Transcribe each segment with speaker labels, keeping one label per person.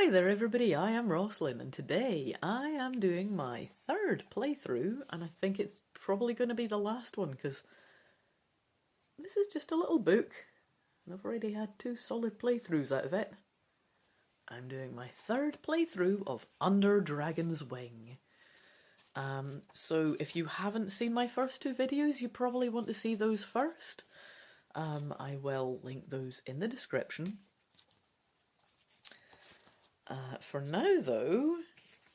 Speaker 1: Hi there everybody, I am Rosslyn and today I am doing my third playthrough and I think it's probably going to be the last one because this is just a little book and I've already had 2 solid playthroughs out of it. I'm doing my third playthrough of Under Dragon's Wing. So if you haven't seen my first 2 videos, you probably want to see those first. I will link those in the description. For now though,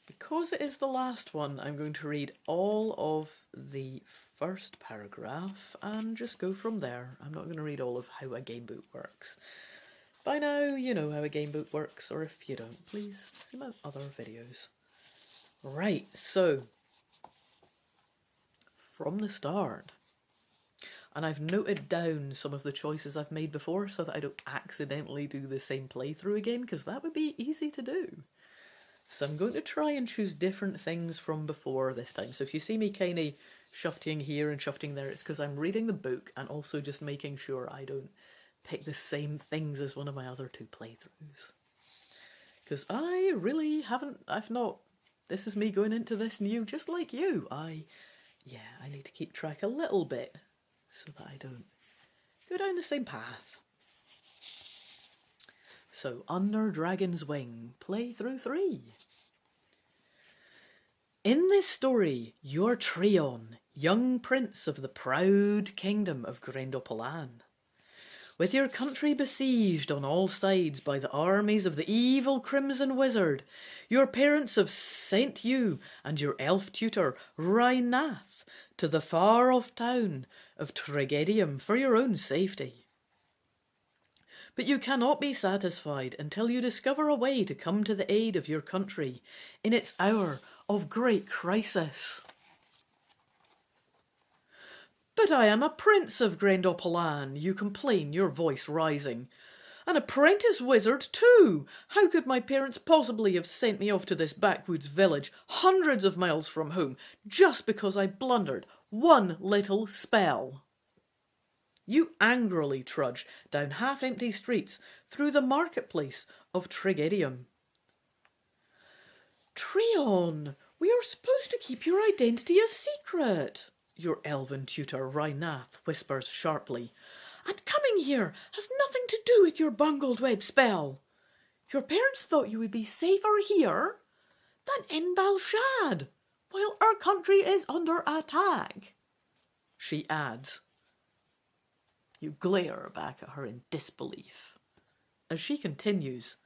Speaker 1: because it is the last one, I'm going to read all of the first paragraph and just go from there. I'm not going to read all of how a gamebook works. By now, you know how a gamebook works, or if you don't, please see my other videos. Right, so, from the start. And I've noted down some of the choices I've made before so that I don't accidentally do the same playthrough again, because that would be easy to do. So I'm going to try and choose different things from before this time. So if you see me kind of shifting here and shifting there, it's because I'm reading the book and also just making sure I don't pick the same things as one of my other 2 playthroughs. Because I really haven't, this is me going into this new, just like you. I need to keep track a little bit so that I don't go down the same path. So, Under Dragon's Wing, Playthrough 3. In this story, you're Treon, young prince of the proud kingdom of Grendopalan. With your country besieged on all sides by the armies of the evil Crimson Wizard, your parents have sent you and your elf tutor, Rhynath, to the far-off town of Tregedium for your own safety. But you cannot be satisfied until you discover a way to come to the aid of your country in its hour of great crisis. But I am a prince of Grendopalan, you complain, your voice rising. An apprentice wizard too! How could my parents possibly have sent me off to this backwoods village, hundreds of miles from home, just because I blundered one little spell? You angrily trudge down half-empty streets through the marketplace of Tregedium. Treon, we are supposed to keep your identity a secret, your elven tutor Rhynath whispers sharply. And coming here has nothing to do with your bungled web spell. Your parents thought you would be safer here than in Balshad, while our country is under attack, she adds. You glare back at her in disbelief. As she continues,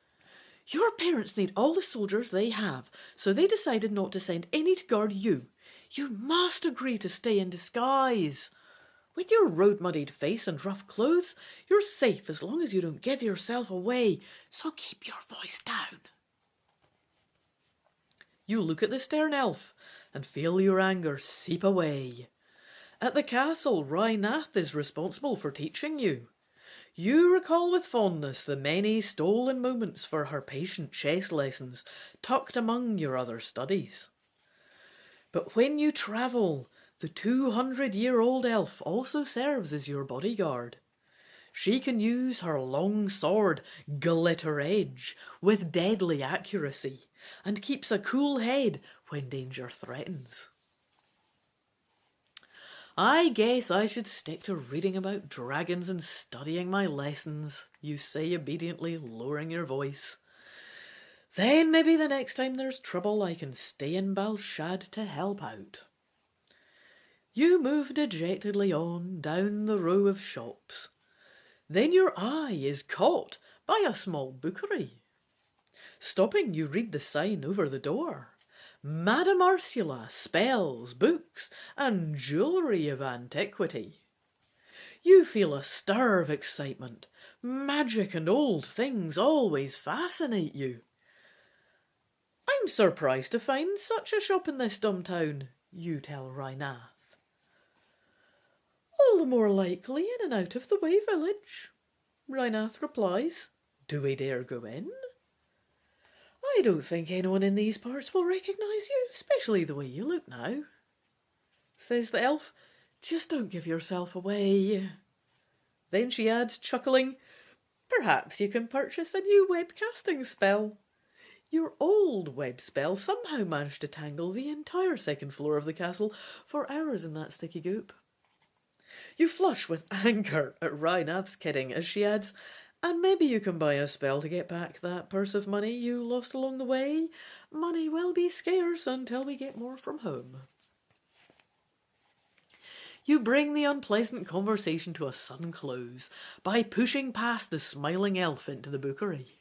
Speaker 1: your parents need all the soldiers they have, so they decided not to send any to guard you. You must agree to stay in disguise. With your road-muddied face and rough clothes, you're safe as long as you don't give yourself away, so keep your voice down. You look at the stern elf and feel your anger seep away. At the castle, Rhynath is responsible for teaching you. You recall with fondness the many stolen moments for her patient chess lessons, tucked among your other studies. But when you travel, the 200-year-old elf also serves as your bodyguard. She can use her long sword, Glitter Edge, with deadly accuracy, and keeps a cool head when danger threatens. I guess I should stick to reading about dragons and studying my lessons, you say obediently, lowering your voice. Then maybe the next time there's trouble I can stay in Balshad to help out. You move dejectedly on down the row of shops. Then your eye is caught by a small bookery. Stopping, you read the sign over the door. Madame Ursula, spells, books, and jewellery of antiquity. You feel a stir of excitement. Magic and old things always fascinate you. I'm surprised to find such a shop in this dumb town, you tell Rhynath. All the more likely in an out-of-the-way village, Rhynath replies. Do we dare go in? I don't think anyone in these parts will recognise you, especially the way you look now, says the elf. Just don't give yourself away. Then she adds, chuckling, perhaps you can purchase a new webcasting spell. Your old web spell somehow managed to tangle the entire second floor of the castle for hours in that sticky goop. You flush with anger at Rhinath's kidding as she adds, and maybe you can buy a spell to get back that purse of money you lost along the way. Money will be scarce until we get more from home. You bring the unpleasant conversation to a sudden close by pushing past the smiling elf into the bookery.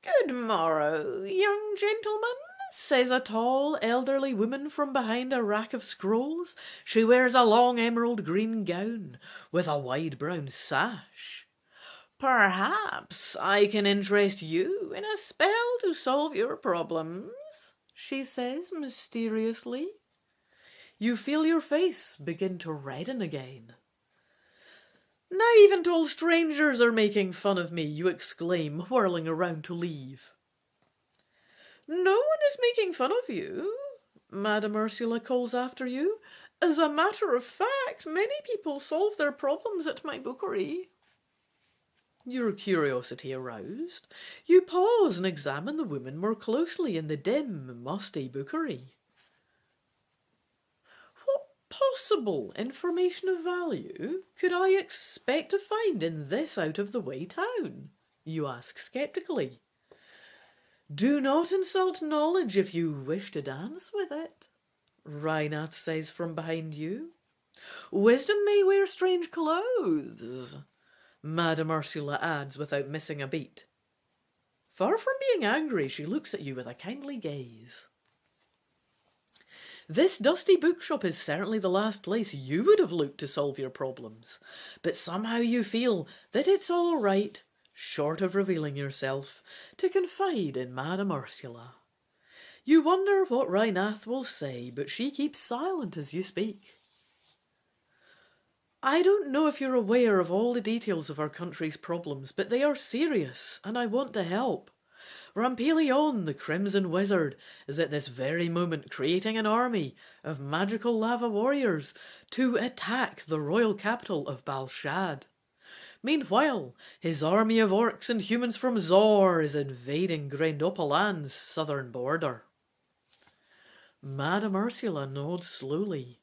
Speaker 1: "Good morrow, young gentleman," says a tall, elderly woman from behind a rack of scrolls. She wears a long emerald green gown with a wide brown sash. "Perhaps I can interest you in a spell to solve your problems," she says mysteriously. You feel your face begin to redden again. "Now even tall strangers are making fun of me," you exclaim, whirling around to leave. "No one is making fun of you," Madame Ursula calls after you. "As a matter of fact, many people solve their problems at my bookery." Your curiosity aroused, you pause and examine the woman more closely in the dim, musty bookery. What possible information of value could I expect to find in this out-of-the-way town? You ask sceptically. "Do not insult knowledge if you wish to dance with it," Rhinath says from behind you. "Wisdom may wear strange clothes," Madame Ursula adds without missing a beat. Far from being angry, she looks at you with a kindly gaze. This dusty bookshop is certainly the last place you would have looked to solve your problems, but somehow you feel that it's all right, short of revealing yourself, to confide in Madame Ursula. You wonder what Rhinath will say, but she keeps silent as you speak. "I don't know if you're aware of all the details of our country's problems, but they are serious, and I want to help. Rampelion, the Crimson Wizard, is at this very moment creating an army of magical lava warriors to attack the royal capital of Balshad. Meanwhile, his army of orcs and humans from Zor is invading Grendopolan's southern border." Madame Ursula nods slowly.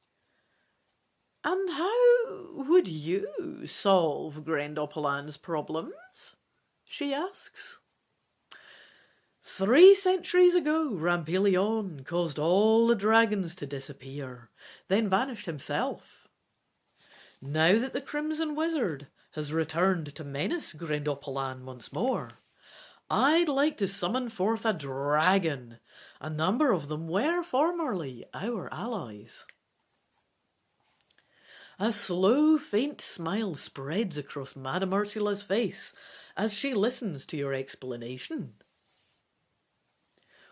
Speaker 1: "And how would you solve Grendopolan's problems?" she asks. 3 centuries ago, Rampelion caused all the dragons to disappear, then vanished himself. Now that the Crimson Wizard has returned to menace Grendopolan once more, I'd like to summon forth a dragon. A number of them were formerly our allies. A slow, faint smile spreads across Madame Ursula's face as she listens to your explanation.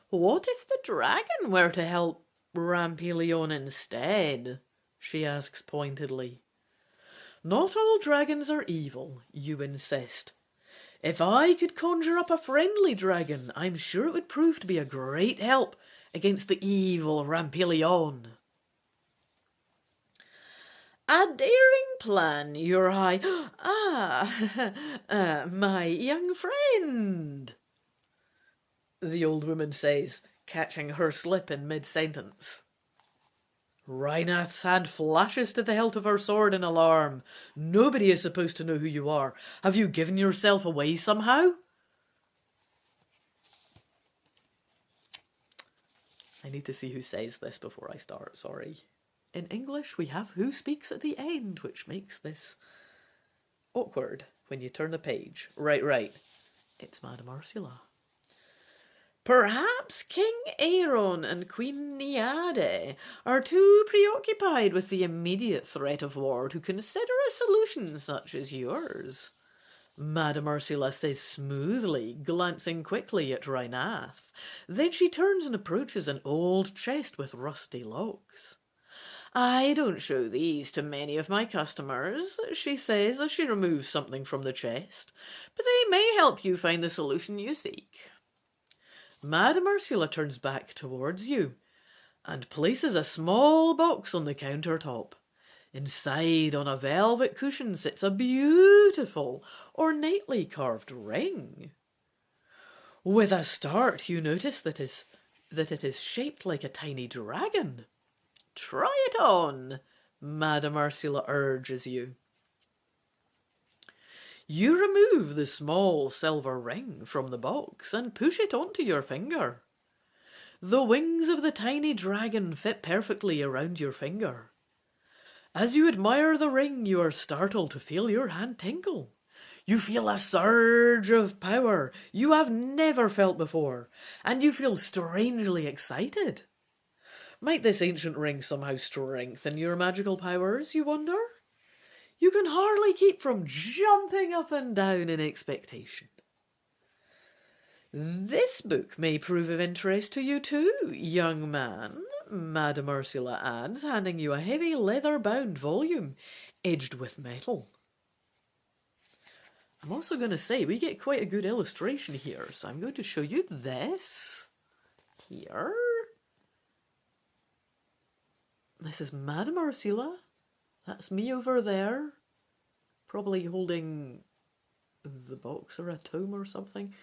Speaker 1: "What if the dragon were to help Rampelion instead?" she asks pointedly. "Not all dragons are evil," you insist. "If I could conjure up a friendly dragon, I'm sure it would prove to be a great help against the evil Rampelion." "A daring plan, your high—" My young friend," the old woman says, catching her slip in mid-sentence. Rhinath's hand flashes to the hilt of her sword in alarm. "Nobody is supposed to know who you are. Have you given yourself away somehow?" I need to see who says this before I start, sorry. In English, we have who speaks at the end, which makes this awkward when you turn the page. Right. It's Madame Ursula. "Perhaps King Aeron and Queen Niade are too preoccupied with the immediate threat of war to consider a solution such as yours," Madame Ursula says smoothly, glancing quickly at Rhinath. Then she turns and approaches an old chest with rusty locks. "I don't show these to many of my customers," she says as she removes something from the chest, "but they may help you find the solution you seek." Madame Ursula turns back towards you and places a small box on the countertop. Inside, on a velvet cushion, sits a beautiful, ornately carved ring. With a start, you notice that it is shaped like a tiny dragon. Try it on, Madame Ursula urges you. You remove the small silver ring from the box and push it onto your finger. The wings of the tiny dragon fit perfectly around your finger. As you admire the ring, you are startled to feel your hand tingle. You feel a surge of power you have never felt before, and you feel strangely excited. Might this ancient ring somehow strengthen your magical powers, you wonder? You can hardly keep from jumping up and down in expectation. This book may prove of interest to you too, young man, Madame Ursula adds, handing you a heavy leather-bound volume edged with metal. I'm also going to say we get quite a good illustration here, so I'm going to show you this here. This is Madame Ursula. That's me over there, probably holding the box or a tome or something.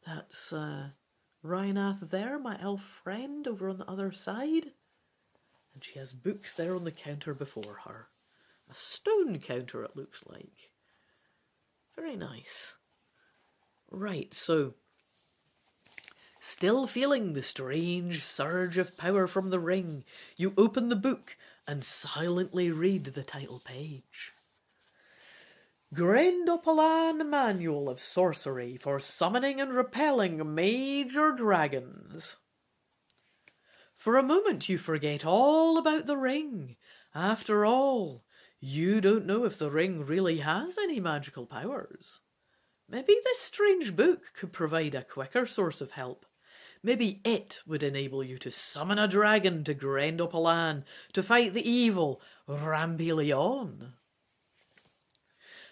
Speaker 1: That's Rhinath there, my elf friend, over on the other side. And she has books there on the counter before her. A stone counter, it looks like. Very nice. Right, so still feeling the strange surge of power from the ring, you open the book and silently read the title page. Grendopolan Manual of Sorcery for Summoning and Repelling Major Dragons. For a moment you forget all about the ring. After all, you don't know if the ring really has any magical powers. Maybe this strange book could provide a quicker source of help. Maybe it would enable you to summon a dragon to Grendopolan to fight the evil Rampilion.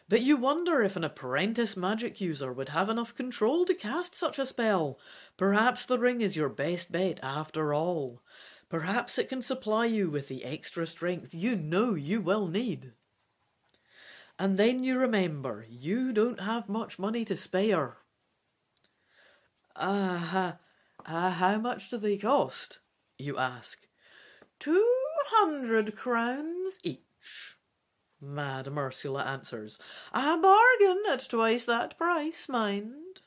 Speaker 1: But you wonder if an apprentice magic user would have enough control to cast such a spell. Perhaps the ring is your best bet after all. Perhaps it can supply you with the extra strength you know you will need. And then you remember you don't have much money to spare. How much do they cost? You ask. 200 crowns each, Madame Ursula answers. A bargain at twice that price, mind.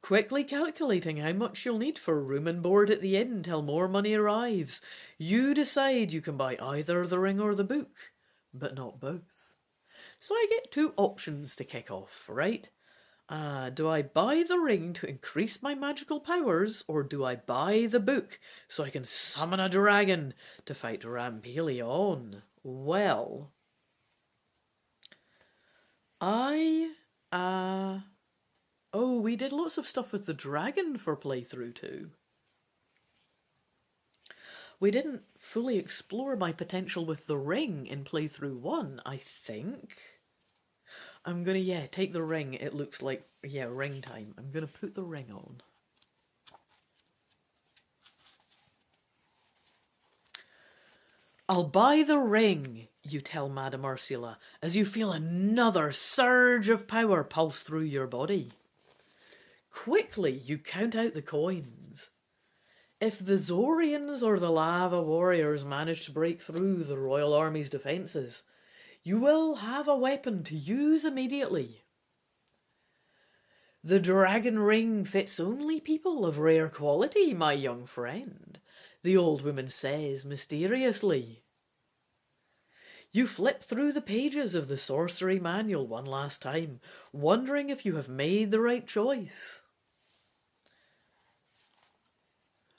Speaker 1: Quickly calculating how much you'll need for room and board at the inn till more money arrives, you decide you can buy either the ring or the book, but not both. So I get two options to kick off, right? Do I buy the ring to increase my magical powers, or do I buy the book so I can summon a dragon to fight Rampilion? Well, we did lots of stuff with the dragon for playthrough 2. We didn't fully explore my potential with the ring in playthrough 1, I think. I'm gonna, take the ring. It looks like, ring time. I'm gonna put the ring on. I'll buy the ring, you tell Madame Ursula, as you feel another surge of power pulse through your body. Quickly, you count out the coins. If the Zorians or the Lava Warriors manage to break through the Royal Army's defences, you will have a weapon to use immediately. The dragon ring fits only people of rare quality, my young friend, the old woman says mysteriously. You flip through the pages of the sorcery manual one last time, wondering if you have made the right choice.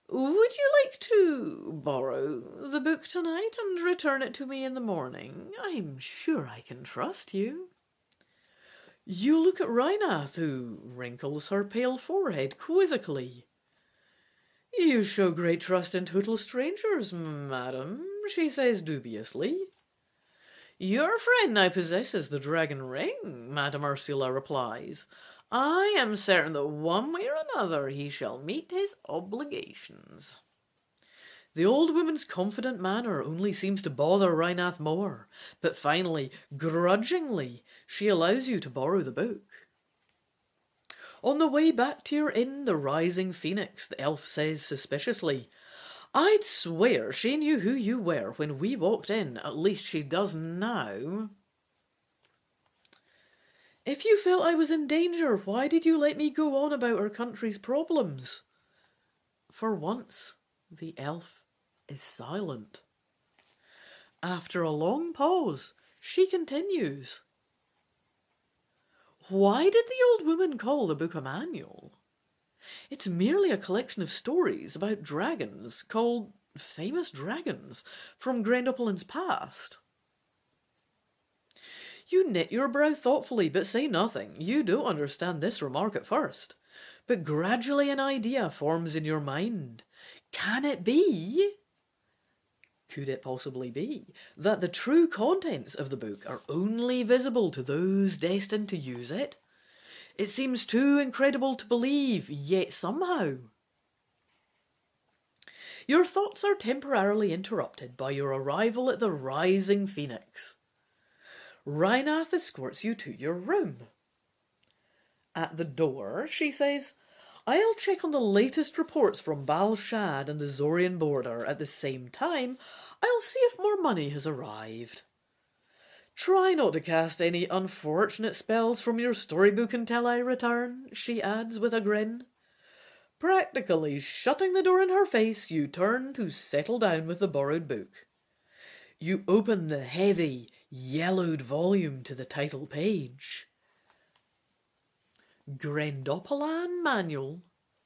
Speaker 1: Would you like to borrow the book tonight and return it to me in the morning? I'm sure I can trust you. You look at Rhinath, who wrinkles her pale forehead quizzically. You show great trust in total strangers, madam, she says dubiously. Your friend now possesses the dragon ring, Madame Ursula replies. I am certain that one way or another he shall meet his obligations. The old woman's confident manner only seems to bother Rhinath more, but finally, grudgingly, she allows you to borrow the book. On the way back to your inn, the Rising Phoenix, the elf says suspiciously, "I'd swear she knew who you were when we walked in. At least she does now." "If you felt I was in danger, why did you let me go on about our country's problems?" For once, the elf is silent. After a long pause, she continues, "Why did the old woman call the book a manual? It's merely a collection of stories about dragons called famous dragons from Grendopolin's past." You knit your brow thoughtfully, but say nothing. You don't understand this remark at first, but gradually an idea forms in your mind. Can it be? Could it possibly be that the true contents of the book are only visible to those destined to use it? It seems too incredible to believe, yet somehow. Your thoughts are temporarily interrupted by your arrival at the Rising Phoenix. Rhinath escorts you to your room. At the door, she says, "I'll check on the latest reports from Bal Shad and the Zorian border. At the same time, I'll see if more money has arrived. Try not to cast any unfortunate spells from your storybook until I return," she adds with a grin. Practically shutting the door in her face, you turn to settle down with the borrowed book. You open the heavy, yellowed volume to the title page. "Grendopolan Manual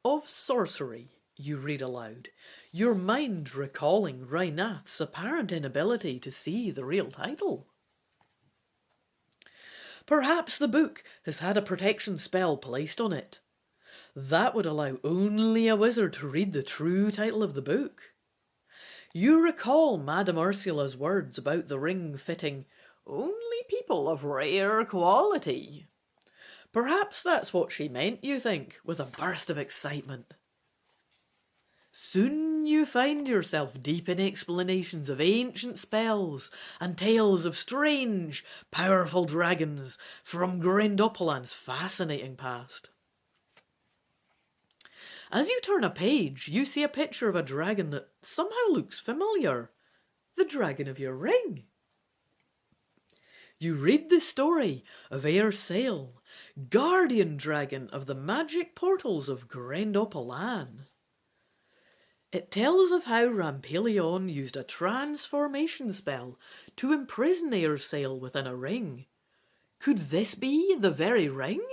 Speaker 1: of Sorcery," you read aloud, your mind recalling Rhinath's apparent inability to see the real title. Perhaps the book has had a protection spell placed on it. That would allow only a wizard to read the true title of the book. You recall Madame Ursula's words about the ring fitting only people of rare quality. Perhaps that's what she meant, you think, with a burst of excitement. Soon you find yourself deep in explanations of ancient spells and tales of strange, powerful dragons from Grendopolan's fascinating past. As you turn a page, you see a picture of a dragon that somehow looks familiar. The dragon of your ring. You read the story of Airsail, guardian dragon of the magic portals of Grendopolan. It tells of how Rampelion used a transformation spell to imprison Airsail within a ring. Could this be the very ring?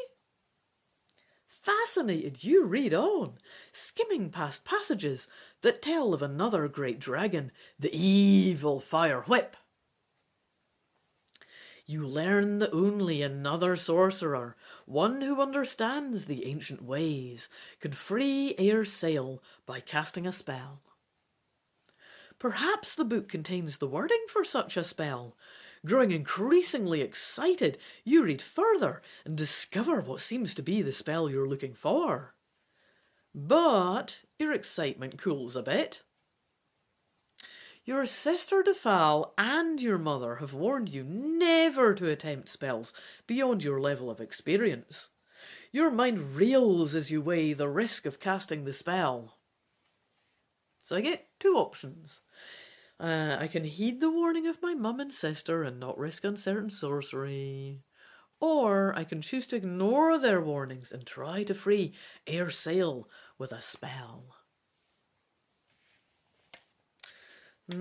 Speaker 1: Fascinated, you read on, skimming past passages that tell of another great dragon, the evil Fire Whip. You learn that only another sorcerer, one who understands the ancient ways, can free Airsail by casting a spell. Perhaps the book contains the wording for such a spell. Growing increasingly excited, you read further and discover what seems to be the spell you're looking for. But your excitement cools a bit. Your sister Defal and your mother have warned you never to attempt spells beyond your level of experience. Your mind reels as you weigh the risk of casting the spell. So I get two options. I can heed the warning of my mum and sister and not risk uncertain sorcery. Or I can choose to ignore their warnings and try to free Airsail with a spell. I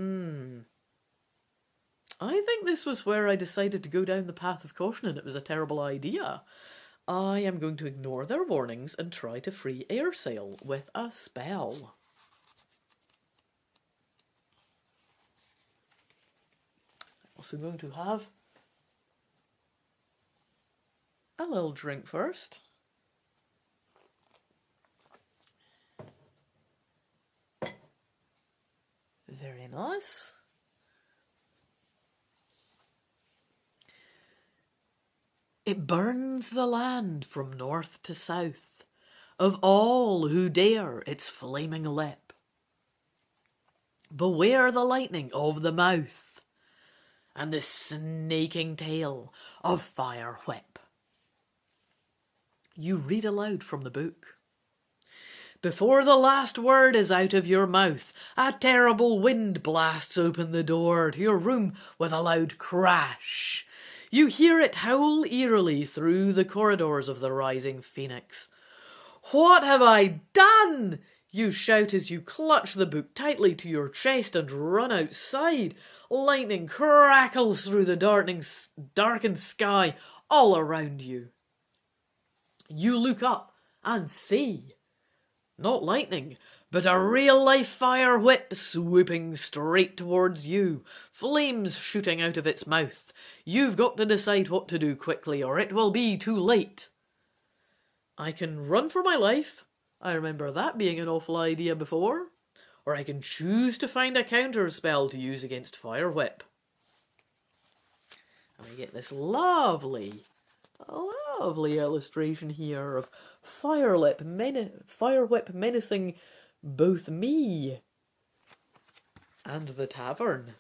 Speaker 1: think this was where I decided to go down the path of caution and it was a terrible idea. I am going to ignore their warnings and try to free Airsail with a spell. Also going to have a little drink first. Very nice. It burns the land from north to south of all who dare its flaming lip. Beware the lightning of the mouth and the snaking tail of Fire Whip. You read aloud from the book. Before the last word is out of your mouth, a terrible wind blasts open the door to your room with a loud crash. You hear it howl eerily through the corridors of the rising phoenix. "What have I done?" you shout as you clutch the book tightly to your chest and run outside. Lightning crackles through the darkened sky all around you. You look up and see, not lightning, but a real-life fire whip swooping straight towards you, flames shooting out of its mouth. You've got to decide what to do quickly, or it will be too late. I can run for my life. I remember that being an awful idea before. Or I can choose to find a counter spell to use against Fire Whip. And we get this lovely illustration here of Fire Whip menacing both me and the tavern.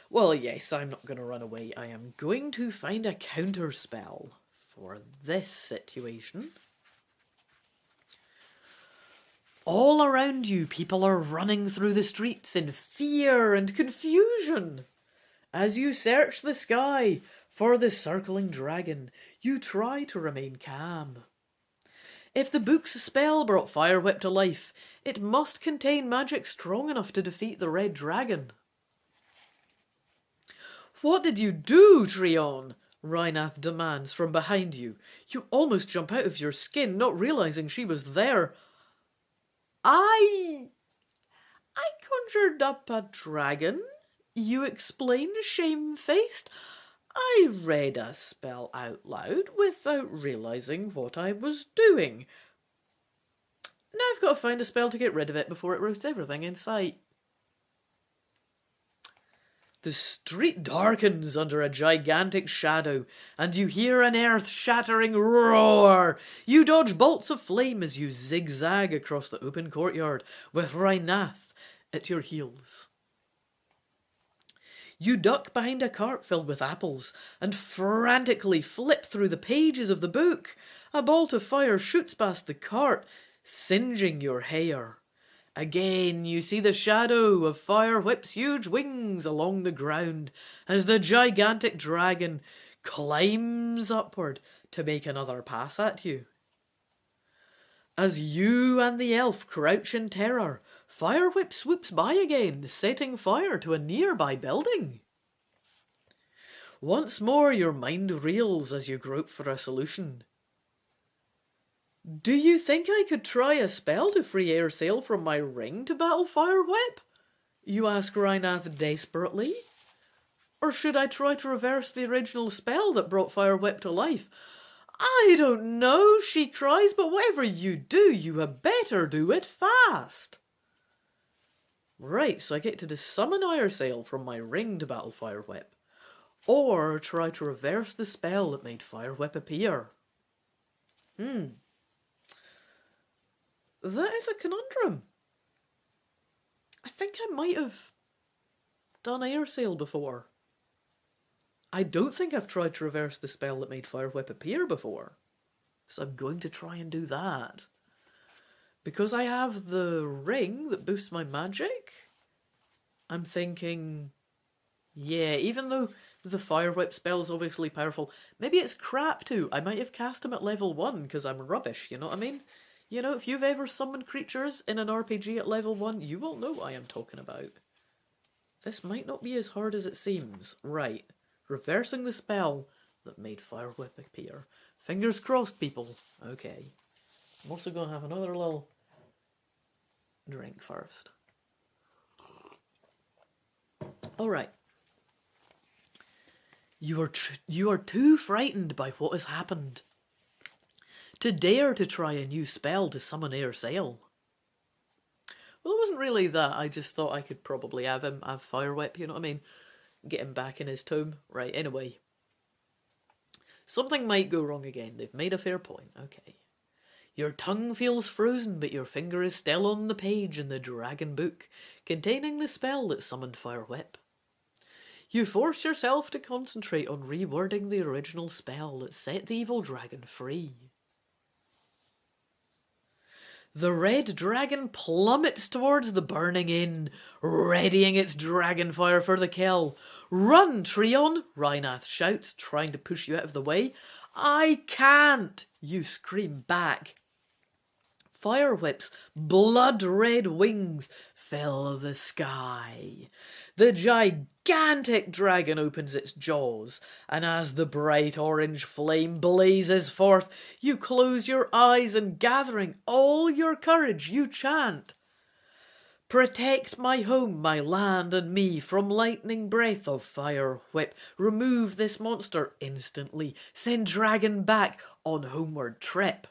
Speaker 1: Well, yes, I'm not going to run away. I am going to find a counter spell for this situation. All around you, people are running through the streets in fear and confusion. As you search the sky for the circling dragon, you try to remain calm. If the book's spell brought Fire Whip to life, it must contain magic strong enough to defeat the red dragon. "What did you do, Trion?" Rhinath demands from behind you. You almost jump out of your skin, not realizing she was there. I conjured up a dragon," you explain, shamefaced. "I read a spell out loud without realizing what I was doing. Now I've got to find a spell to get rid of it before it roasts everything in sight." The street darkens under a gigantic shadow, and you hear an earth-shattering roar. You dodge bolts of flame as you zigzag across the open courtyard, with Rhinath at your heels. You duck behind a cart filled with apples, and frantically flip through the pages of the book. A bolt of fire shoots past the cart, singeing your hair. Again, you see the shadow of Fire Whip's huge wings along the ground as the gigantic dragon climbs upward to make another pass at you. As you and the elf crouch in terror, Fire Whip swoops by again, setting fire to a nearby building. Once more, your mind reels as you grope for a solution. "Do you think I could try a spell to free Airsail from my ring to battle Fire Whip?" you ask Rhinath desperately. "Or should I try to reverse the original spell that brought Fire Whip to life?" "I don't know," she cries, "but whatever you do, you had better do it fast." Right, so I get to summon Airsail from my ring to battle Fire Whip, or try to reverse the spell that made Fire Whip appear. That is a conundrum. I think I might have done Airsail before. I don't think I've tried to reverse the spell that made Fire Whip appear before. So I'm going to try and do that. Because I have the ring that boosts my magic, I'm thinking, yeah, even though the Fire Whip spell is obviously powerful, maybe it's crap too. I might have cast him at level 1 because I'm rubbish, you know what I mean? You know, if you've ever summoned creatures in an RPG at level 1, you will know what I am talking about. This might not be as hard as it seems. Right. Reversing the spell that made Fire Whip appear. Fingers crossed, people. Okay. I'm also going to have another little drink first. Alright. You are too frightened by what has happened to dare to try a new spell to summon Airsail. Well, it wasn't really that. I just thought I could probably have Fire Whip, you know what I mean? Get him back in his tomb. Right, anyway. Something might go wrong again. They've made a fair point. Okay. Your tongue feels frozen, but your finger is still on the page in the dragon book containing the spell that summoned Fire Whip. You force yourself to concentrate on rewording the original spell that set the evil dragon free. The red dragon plummets towards the burning inn, readying its dragon fire for the kill. "Run, Treon!" Rhinath shouts, trying to push you out of the way. "I can't!" you scream back. Fire Whip's blood-red wings fill the sky. The gigantic dragon opens its jaws, and as the bright orange flame blazes forth, you close your eyes and, gathering all your courage, you chant, "Protect my home, my land, and me from lightning breath of Fire Whip. Remove this monster instantly. Send dragon back on homeward trip."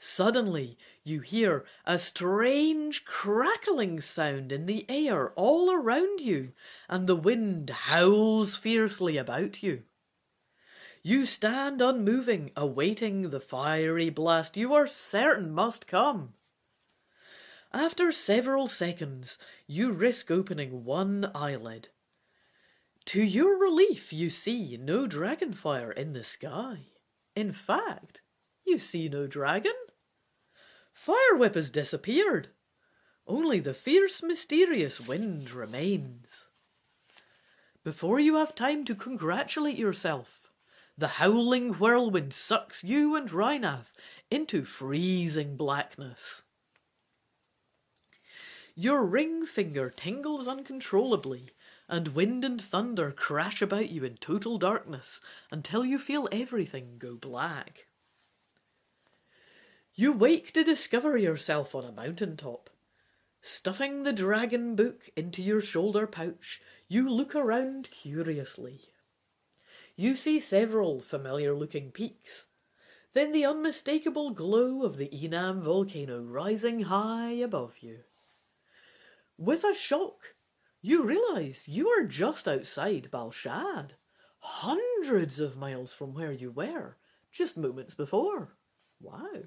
Speaker 1: Suddenly, you hear a strange crackling sound in the air all around you, and the wind howls fiercely about you. You stand unmoving, awaiting the fiery blast you are certain must come. After several seconds, you risk opening one eyelid. To your relief, you see no dragonfire in the sky. In fact, you see no dragon. Fire Whip has disappeared. Only the fierce, mysterious wind remains. Before you have time to congratulate yourself, the howling whirlwind sucks you and Rhinath into freezing blackness. Your ring finger tingles uncontrollably, and wind and thunder crash about you in total darkness until you feel everything go black. You wake to discover yourself on a mountaintop. Stuffing the dragon book into your shoulder pouch, you look around curiously. You see several familiar-looking peaks, then the unmistakable glow of the Enam volcano rising high above you. With a shock, you realise you are just outside Balshad, hundreds of miles from where you were just moments before. Wow.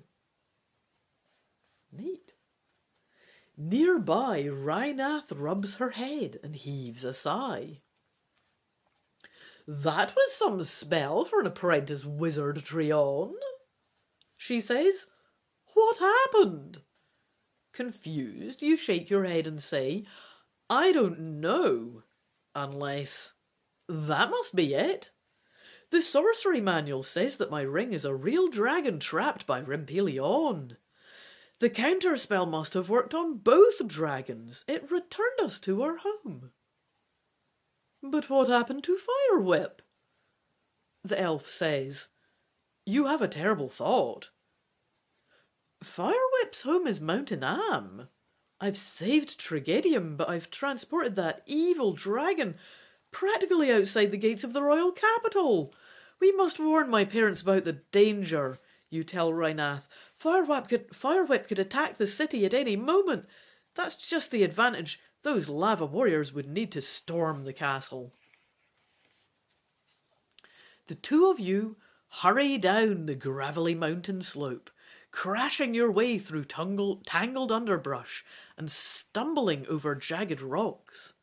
Speaker 1: Neat. Nearby, Rhinath rubs her head and heaves a sigh. "That was some spell for an apprentice wizard, Treon," she says. "What happened?" Confused, you shake your head and say, "I don't know, unless that must be it. The sorcery manual says that my ring is a real dragon trapped by Rimpelion. The counterspell must have worked on both dragons. It returned us to our home." "But what happened to Fire Whip?" the elf says. "You have a terrible thought." "Fire Whip's home is Mount Enam. I've saved Tragedium, but I've transported that evil dragon practically outside the gates of the royal capital. We must warn my parents about the danger," you tell Rhinath. Fire Whip could attack the city at any moment. That's just the advantage. Those lava warriors would need to storm the castle. The two of you hurry down the gravelly mountain slope, crashing your way through tangled underbrush and stumbling over jagged rocks.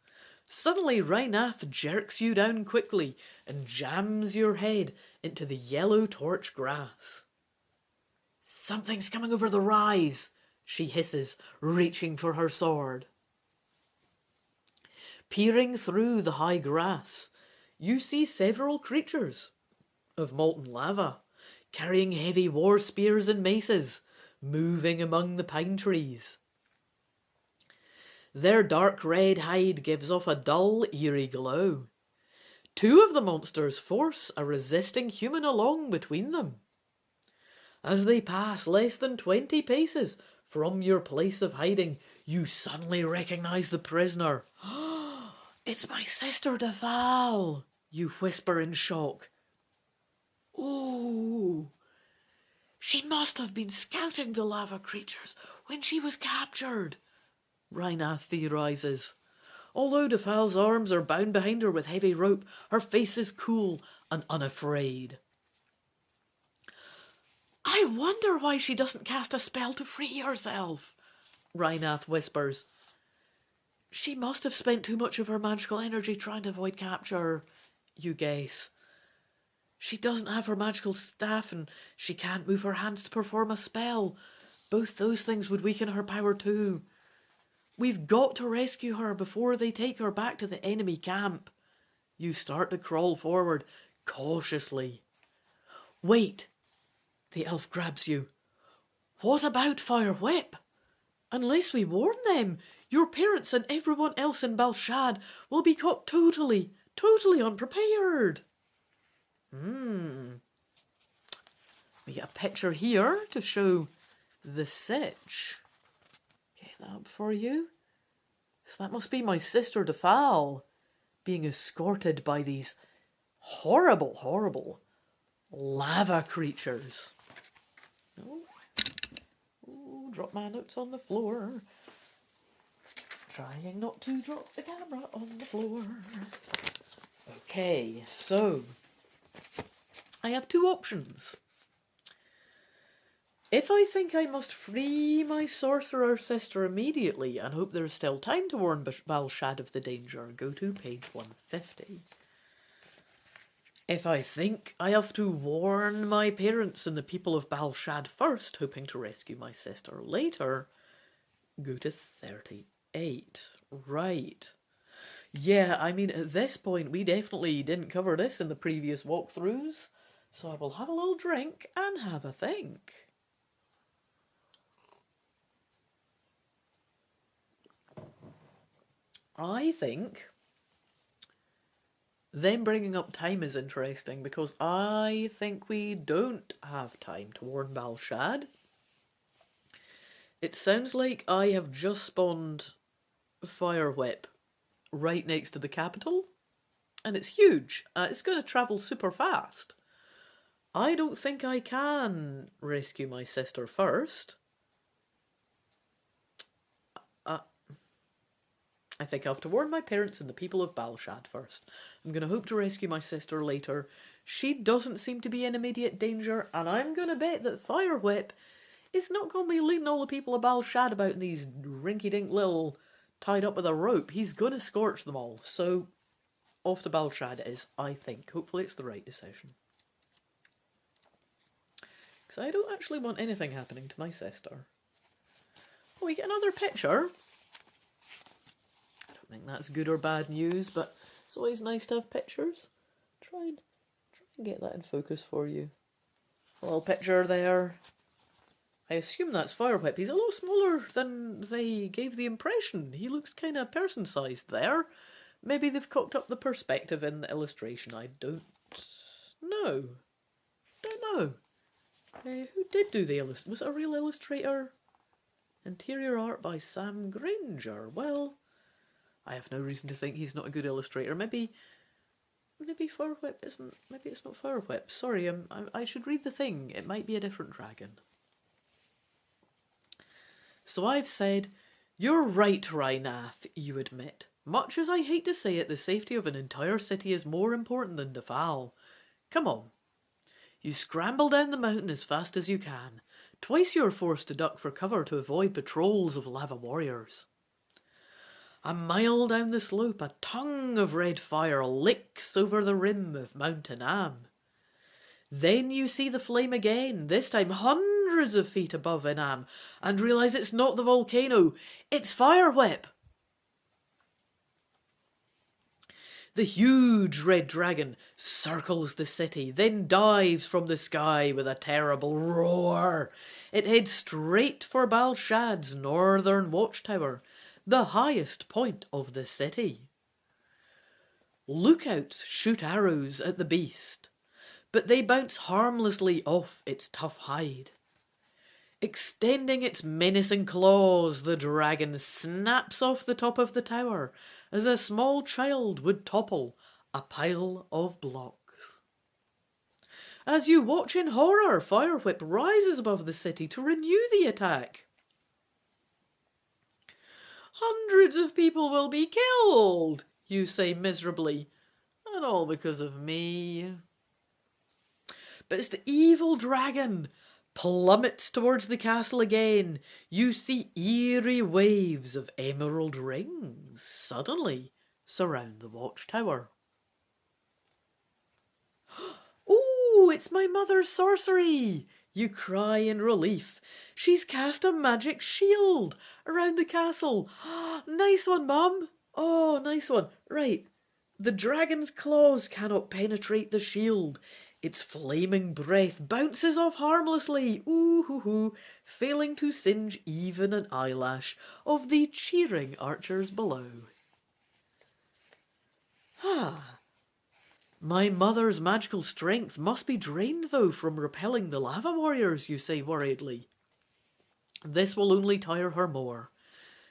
Speaker 1: Suddenly, Rhinath jerks you down quickly and jams your head into the yellow torch grass. "Something's coming over the rise," she hisses, reaching for her sword. Peering through the high grass, you see several creatures of molten lava, carrying heavy war spears and maces, moving among the pine trees. Their dark red hide gives off a dull, eerie glow. Two of the monsters force a resisting human along between them. As they pass less than 20 paces from your place of hiding, you suddenly recognise the prisoner. "It's my sister Deval," you whisper in shock. "Ooh, she must have been scouting the lava creatures when she was captured," Rhinath theorises. Although Deval's arms are bound behind her with heavy rope, her face is cool and unafraid. "I wonder why she doesn't cast a spell to free herself," Rhinath whispers. She must have spent too much of her magical energy trying to avoid capture, you guess. She doesn't have her magical staff and she can't move her hands to perform a spell. Both those things would weaken her power too. We've got to rescue her before they take her back to the enemy camp. You start to crawl forward, cautiously. Wait! The elf grabs you. What about Fire Whip? Unless we warn them, your parents and everyone else in Balshad will be caught totally unprepared. We get a picture here to show the sitch. Get that up for you. So that must be my sister Defal being escorted by these horrible lava creatures. Oh, drop my notes on the floor. Trying not to drop the camera on the floor. Okay, so I have two options. If I think I must free my sorcerer sister immediately and hope there is still time to warn Balshad of the danger, go to page 150. If I think I have to warn my parents and the people of Balshad first, hoping to rescue my sister later, go to 38. Right. Yeah, I mean, at this point, we definitely didn't cover this in the previous walkthroughs, so I will have a little drink and have a think. I think them bringing up time is interesting because I think we don't have time to warn Balshad. It sounds like I have just spawned Fire Whip right next to the capital, and it's huge. It's going to travel super fast. I don't think I can rescue my sister first. I think I have to warn my parents and the people of Balshad first. I'm going to hope to rescue my sister later. She doesn't seem to be in immediate danger, and I'm going to bet that Fire Whip is not going to be leading all the people of Balshad about in these rinky-dink little tied up with a rope. He's going to scorch them all. So, off to Balshad it is, I think. Hopefully it's the right decision. Because I don't actually want anything happening to my sister. Oh, we get another picture. I don't think that's good or bad news, but it's always nice to have pictures. Try and get that in focus for you. A little picture there. I assume that's Fire Whip. He's a lot smaller than they gave the impression. He looks kind of person-sized there. Maybe they've cocked up the perspective in the illustration. I don't know. Who did do the illustration? Was it a real illustrator? Interior art by Sam Granger. Well, I have no reason to think he's not a good illustrator. Maybe Fire Whip isn't. Maybe it's not Fire Whip. Sorry, I should read the thing. It might be a different dragon. So I've said, you're right, Rhynath, you admit. Much as I hate to say it, the safety of an entire city is more important than Defal. Come on. You scramble down the mountain as fast as you can. Twice you're forced to duck for cover to avoid patrols of lava warriors. A mile down the slope, a tongue of red fire licks over the rim of Mount Inam. Then you see the flame again, this time hundreds of feet above Inam, and realise it's not the volcano, it's Fire Whip. The huge red dragon circles the city, then dives from the sky with a terrible roar. It heads straight for Balshad's northern watchtower, the highest point of the city. Lookouts shoot arrows at the beast, but they bounce harmlessly off its tough hide. Extending its menacing claws, the dragon snaps off the top of the tower as a small child would topple a pile of blocks. As you watch in horror, Fire Whip rises above the city to renew the attack. Hundreds of people will be killed, you say miserably, and all because of me. But it's the evil dragon, plummets towards the castle again. You see eerie waves of emerald rings suddenly surround the watchtower. "Oh, it's my mother's sorcery!" you cry in relief. "She's cast a magic shield around the castle." "Nice one, Mum." "Oh, nice one. Right. The dragon's claws cannot penetrate the shield. Its flaming breath bounces off harmlessly, ooh hoo hoo, failing to singe even an eyelash of the cheering archers below." My mother's magical strength must be drained, though, from repelling the lava warriors, you say worriedly. This will only tire her more.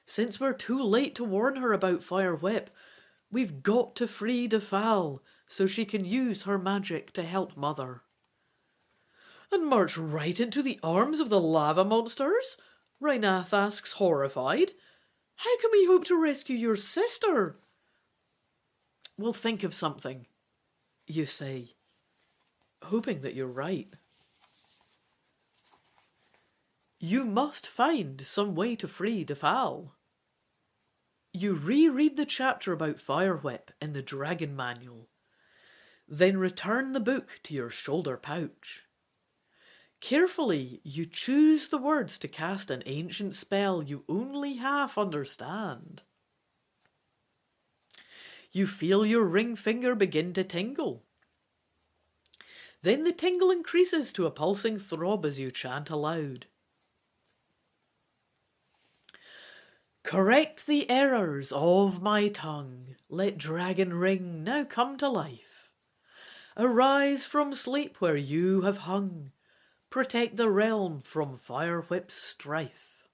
Speaker 1: Since we're too late to warn her about Fire Whip, we've got to free Defal so she can use her magic to help Mother. "And march right into the arms of the lava monsters?" Rhinath asks, horrified. "How can we hope to rescue your sister?" "We'll think of something," you say, hoping that you're right. You must find some way to free Defal. You reread the chapter about Fire Whip in the Dragon Manual, then return the book to your shoulder pouch. Carefully, you choose the words to cast an ancient spell you only half understand. You feel your ring finger begin to tingle. Then the tingle increases to a pulsing throb as you chant aloud. "Correct the errors of my tongue. Let Dragon Ring now come to life. Arise from sleep where you have hung. Protect the realm from Fire Whip's strife."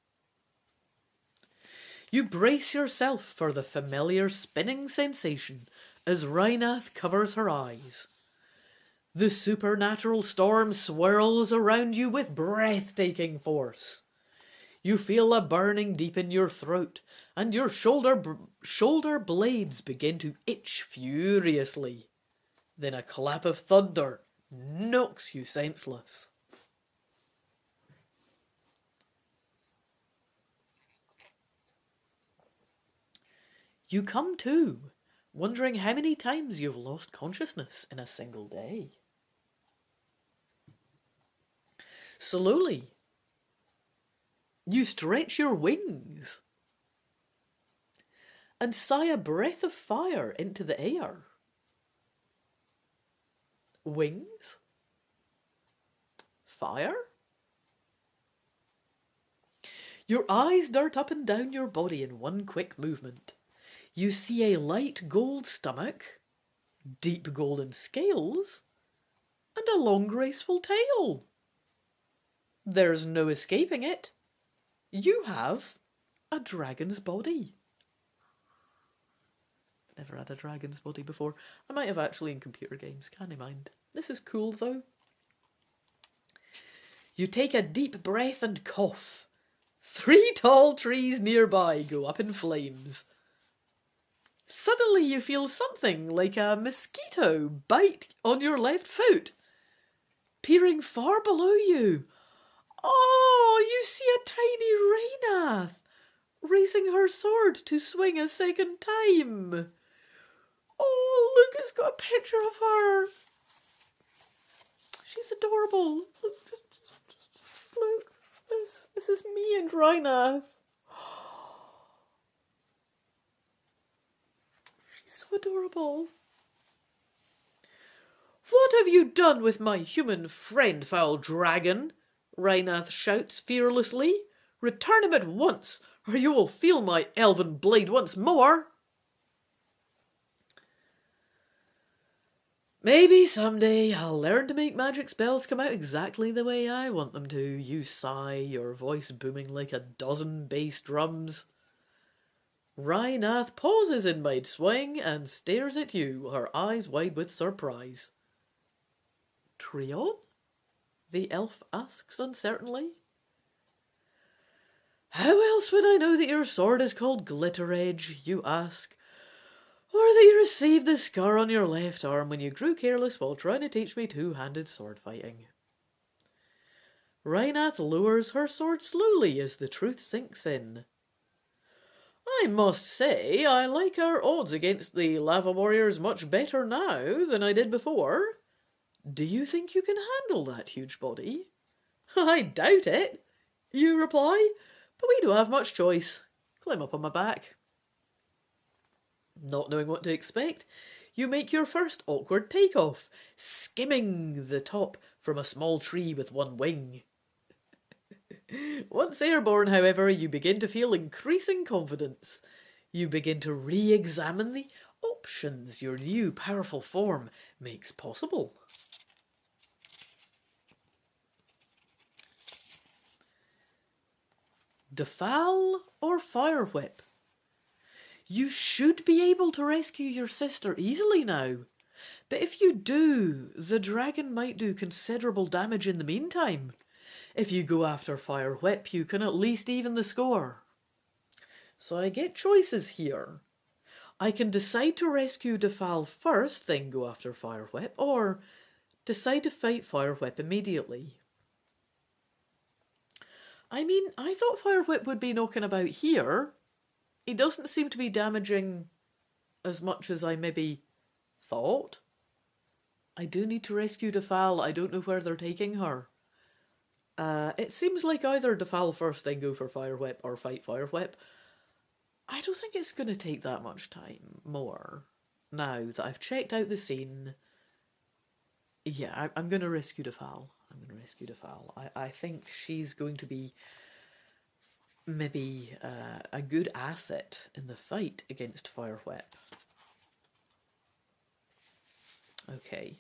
Speaker 1: You brace yourself for the familiar spinning sensation as Rhinath covers her eyes. The supernatural storm swirls around you with breathtaking force. You feel a burning deep in your throat, and your shoulder blades begin to itch furiously. Then a clap of thunder knocks you senseless. You come to, wondering how many times you've lost consciousness in a single day. Slowly, you stretch your wings and sigh a breath of fire into the air. Wings? Fire? Your eyes dart up and down your body in one quick movement. You see a light gold stomach, deep golden scales, and a long graceful tail. There's no escaping it. You have a dragon's body. I've never had a dragon's body before. I might have actually in computer games, can't I mind. This is cool though. You take a deep breath and cough. 3 tall trees nearby go up in flames. Suddenly you feel something like a mosquito bite on your left foot. Peering far below you, oh, you see a tiny Rhinath raising her sword to swing a second time. Oh, look, it's got a picture of her. She's adorable. Look, just look. This is me and Rhinath. She's so adorable. "What have you done with my human friend, foul dragon?" Rhinath shouts fearlessly. "Return him at once, or you will feel my elven blade once more." "Maybe someday I'll learn to make magic spells come out exactly the way I want them to," you sigh, your voice booming like a dozen bass drums. Rhinath pauses in mid-swing and stares at you, her eyes wide with surprise. "Treon?" the elf asks uncertainly. "How else would I know that your sword is called Glitter Edge?" you ask. "Or that you received the scar on your left arm when you grew careless while trying to teach me two-handed sword fighting?" Rhinath lowers her sword slowly as the truth sinks in. I must say I like our odds against the lava warriors much better now than I did before. Do you think you can handle that huge body? I doubt it, you reply, but we don't have much choice. Climb up on my back. Not knowing what to expect, you make your first awkward takeoff, skimming the top from a small tree with one wing. Once airborne, however, you begin to feel increasing confidence. You begin to re-examine the options your new powerful form makes possible. Defal or Fire Whip? You should be able to rescue your sister easily now. But if you do, the dragon might do considerable damage in the meantime. If you go after Fire Whip, you can at least even the score. So I get choices here. I can decide to rescue Defal first, then go after Fire Whip, or decide to fight Fire Whip immediately. I mean, I thought Fire Whip would be knocking about here. He doesn't seem to be damaging as much as I maybe thought. I do need to rescue Defal. I don't know where they're taking her. It seems like either Defal first, then go for Fire Whip, or fight Fire Whip. I don't think it's going to take that much time more. Now that I've checked out the scene, yeah, I'm going to rescue Defal. I think she's going to be maybe a good asset in the fight against Fire Whip. Okay.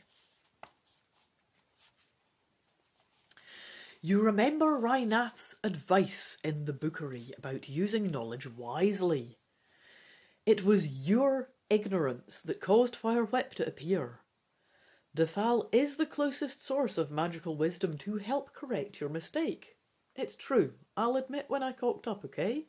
Speaker 1: You remember Rhinath's advice in the bookery about using knowledge wisely. It was your ignorance that caused Fire Whip to appear. Defal is the closest source of magical wisdom to help correct your mistake. It's true. I'll admit when I cocked up, okay?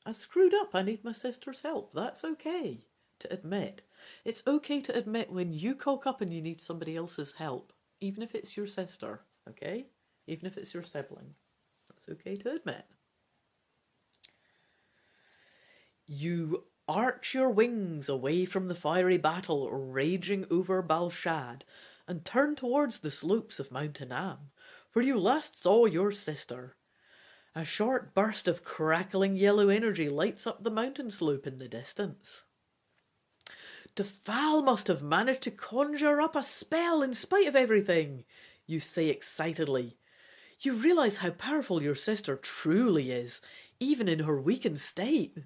Speaker 1: I screwed up. I need my sister's help. That's okay to admit. It's okay to admit when you cock up and you need somebody else's help, even if it's your sister, okay? Even if it's your sibling. That's okay to admit. You arch your wings away from the fiery battle raging over Balshad and turn towards the slopes of Mount Anam, where you last saw your sister. A short burst of crackling yellow energy lights up the mountain slope in the distance. Defal must have managed to conjure up a spell in spite of everything, you say excitedly. You realise how powerful your sister truly is, even in her weakened state.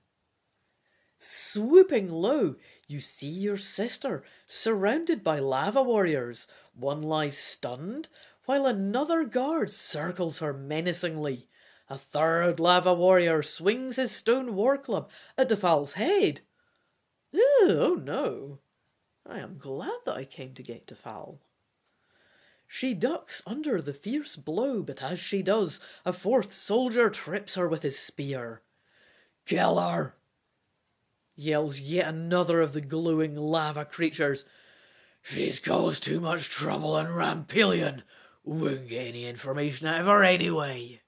Speaker 1: Swooping low, you see your sister surrounded by lava warriors. One lies stunned, while another guard circles her menacingly. A third lava warrior swings his stone war club at Defal's head. Oh no, I am glad that I came to get Defal. She ducks under the fierce blow, but as she does, a fourth soldier trips her with his spear. Kill her! Yells yet another of the glowing lava creatures. She's caused too much trouble in Rampillion. Won't get any information out of her anyway.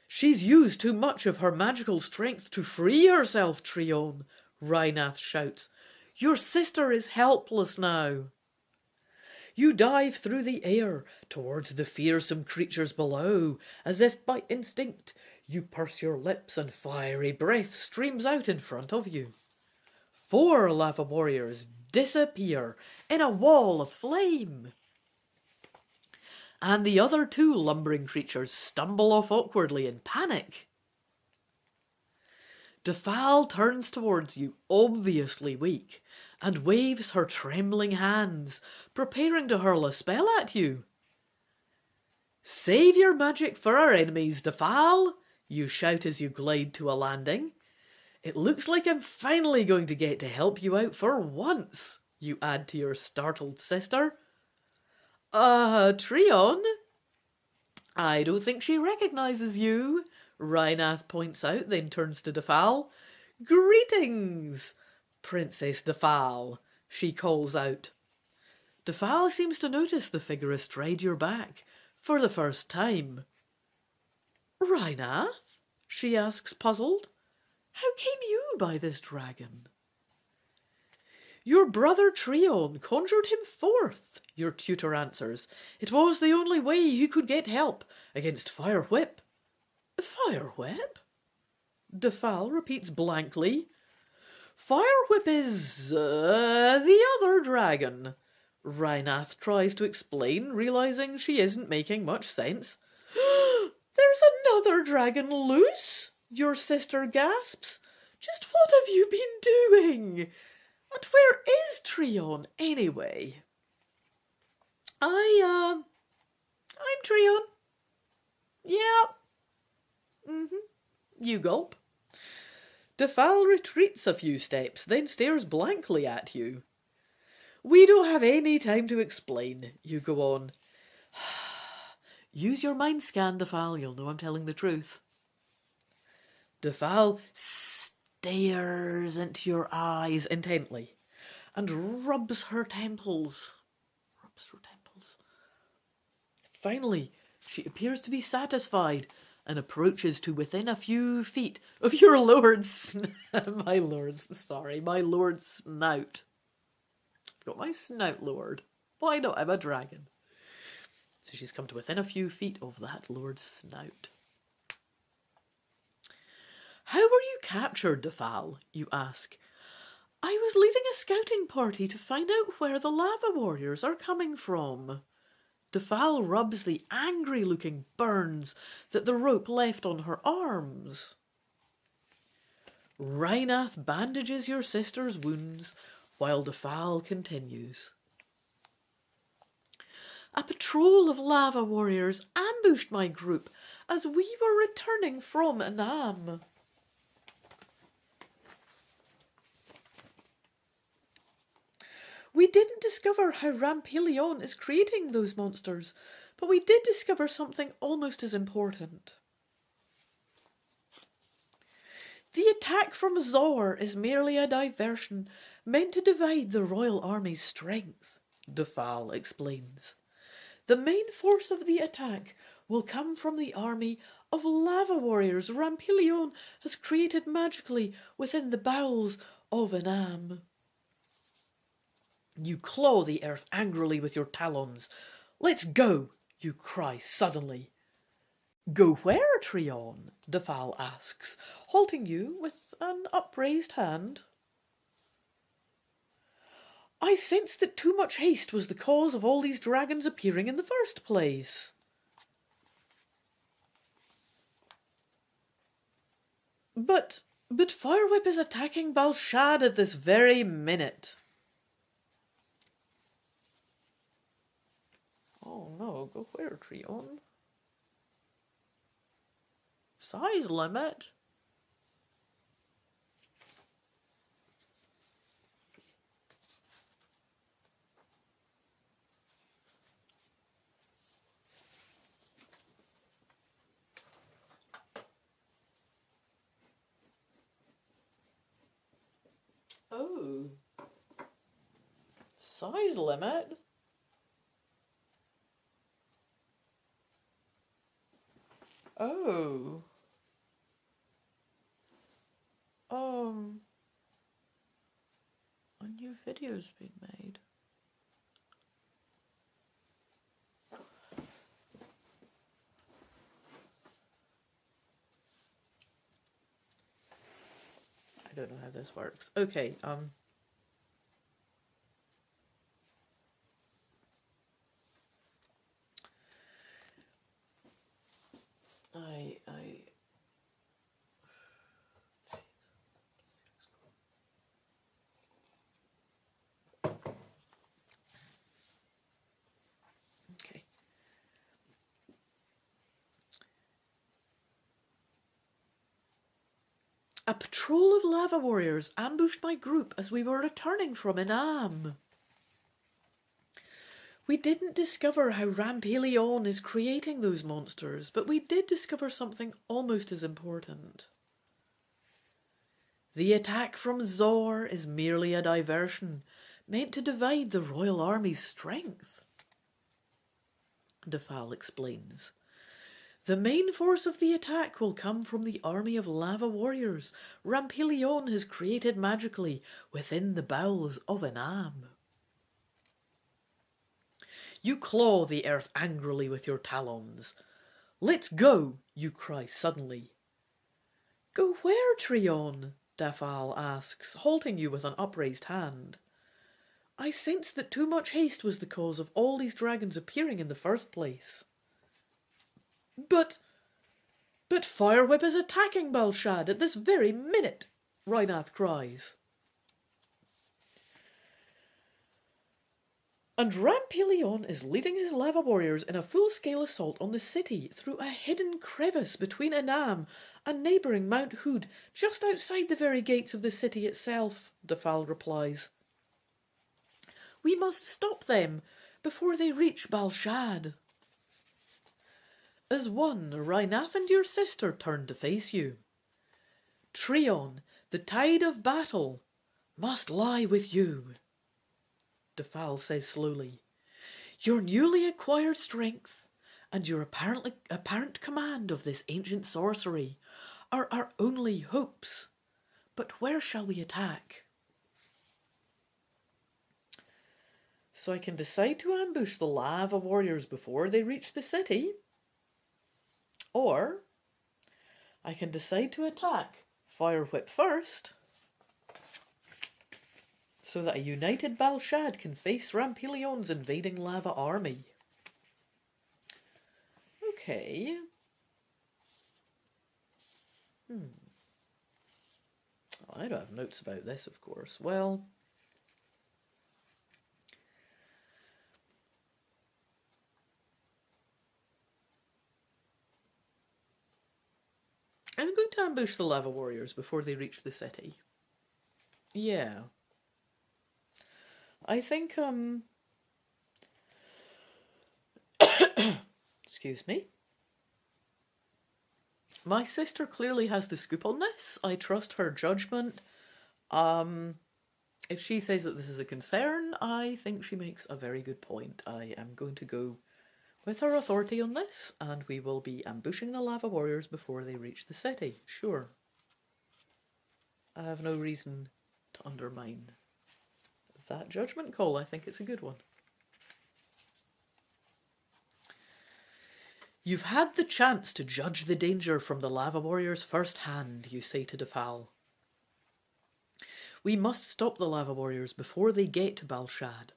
Speaker 1: She's used too much of her magical strength to free herself, Trion, Rhinath shouts. Your sister is helpless now. You dive through the air towards the fearsome creatures below. As if by instinct, you purse your lips and fiery breath streams out in front of you. 4 lava warriors disappear in a wall of flame. And the other 2 lumbering creatures stumble off awkwardly in panic. Defal turns towards you, obviously weak, and waves her trembling hands, preparing to hurl a spell at you. Save your magic for our enemies, Defal, you shout as you glide to a landing. It looks like I'm finally going to get to help you out for once, you add to your startled sister. Trion? I don't think she recognises you, Rhinath points out, then turns to Defal. Greetings, Princess Defal, she calls out. Defal seems to notice the figure astride your back for the first time. Rhinath? She asks, puzzled. How came you by this dragon? Your brother Treon conjured him forth, your tutor answers. It was the only way he could get help against Fire Whip. Fire Whip? Defal repeats blankly. Fire Whip is the other dragon. Rhinath tries to explain, realizing she isn't making much sense. There's another dragon loose, your sister gasps. Just what have you been doing? And where is Treon, anyway? I'm Treon. Yeah. You gulp. Defal retreats a few steps, then stares blankly at you. We don't have any time to explain, you go on. Use your mind scan, Defal, you'll know I'm telling the truth. Defal stares into your eyes intently and rubs her temples. Finally, she appears to be satisfied and approaches to within a few feet of your lord's... my lord's snout. I've got my snout lowered. Why not? I'm a dragon. So she's come to within a few feet of that lord's snout. How were you captured, Defal? You ask. I was leading a scouting party to find out where the lava warriors are coming from. Defal rubs the angry-looking burns that the rope left on her arms. Rhinath bandages your sister's wounds while Defal continues. A patrol of lava warriors ambushed my group as we were returning from Anam. We didn't discover how Rampelion is creating those monsters, but we did discover something almost as important. The attack from Zor is merely a diversion meant to divide the royal army's strength, Defal explains. The main force of the attack will come from the army of lava warriors Rampelion has created magically within the bowels of Anam. You claw the earth angrily with your talons. Let's go, you cry suddenly. Go where, Treon? Defal asks, halting you with an upraised hand. I sensed that too much haste was the cause of all these dragons appearing in the first place. But Firewhip is attacking Balshad at this very minute. Oh no, go where, Treon? Size limit? Oh. Size limit? Oh. A new video's been made. I don't know how this works. Okay, Okay. A patrol of lava warriors ambushed my group as we were returning from Inam. We didn't discover how Rampelion is creating those monsters, but we did discover something almost as important. The attack from Zor is merely a diversion, meant to divide the royal army's strength. Defal explains. The main force of the attack will come from the army of lava warriors Rampelion has created magically within the bowels of an am. You claw the earth angrily with your talons. Let's go, you cry suddenly. Go where, Trion? Dafal asks, halting you with an upraised hand. I sensed that too much haste was the cause of all these dragons appearing in the first place. But Firewhip is attacking Balshad at this very minute, Rhinath cries. And Rampelion is leading his lava warriors in a full-scale assault on the city through a hidden crevice between Anam and neighbouring Mount Hood, just outside the very gates of the city itself, Defal replies. We must stop them before they reach Balshad. As one, Rhinath and your sister turn to face you. Trion, the tide of battle must lie with you, Defal says slowly. Your newly acquired strength and your apparent command of this ancient sorcery are our only hopes. But where shall we attack? So I can decide to ambush the lava warriors before they reach the city, or I can decide to attack Firewhip first, so that a united Balshad can face Rampelion's invading lava army. Okay. I don't have notes about this, of course. Well, I'm going to ambush the lava warriors before they reach the city. Yeah. I think, excuse me. My sister clearly has the scoop on this. I trust her judgment. If she says that this is a concern, I think she makes a very good point. I am going to go with her authority on this, and we will be ambushing the lava warriors before they reach the city. Sure. I have no reason to undermine that judgment call. I think it's a good one. You've had the chance to judge the danger from the lava warriors firsthand, you say to Defal. We must stop the lava warriors before they get to Balshad.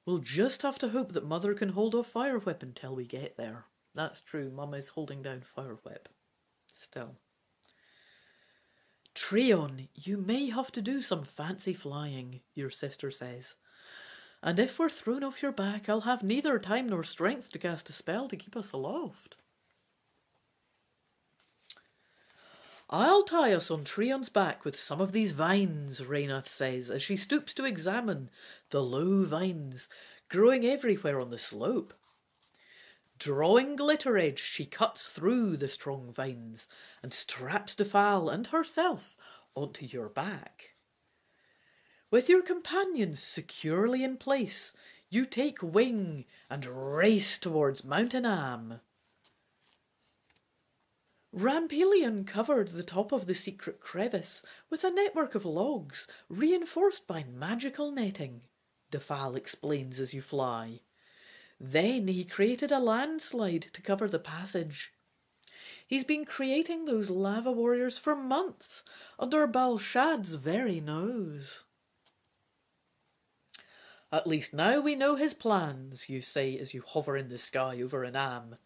Speaker 1: We'll just have to hope that Mother can hold off Firewhip until we get there. That's true, Mum is holding down Firewhip. Still. Trion, you may have to do some fancy flying, your sister says. And if we're thrown off your back, I'll have neither time nor strength to cast a spell to keep us aloft. I'll tie us on Trion's back with some of these vines, Rhinath says, as she stoops to examine the low vines growing everywhere on the slope. Drawing Glitter Edge, she cuts through the strong vines and straps Defal and herself onto your back. With your companions securely in place, you take wing and race towards Mount Anam. Rampelion covered the top of the secret crevice with a network of logs reinforced by magical netting, Defal explains as you fly. Then he created a landslide to cover the passage. He's been creating those lava warriors for months under Balshad's very nose. At least now we know his plans, you say as you hover in the sky over Anam.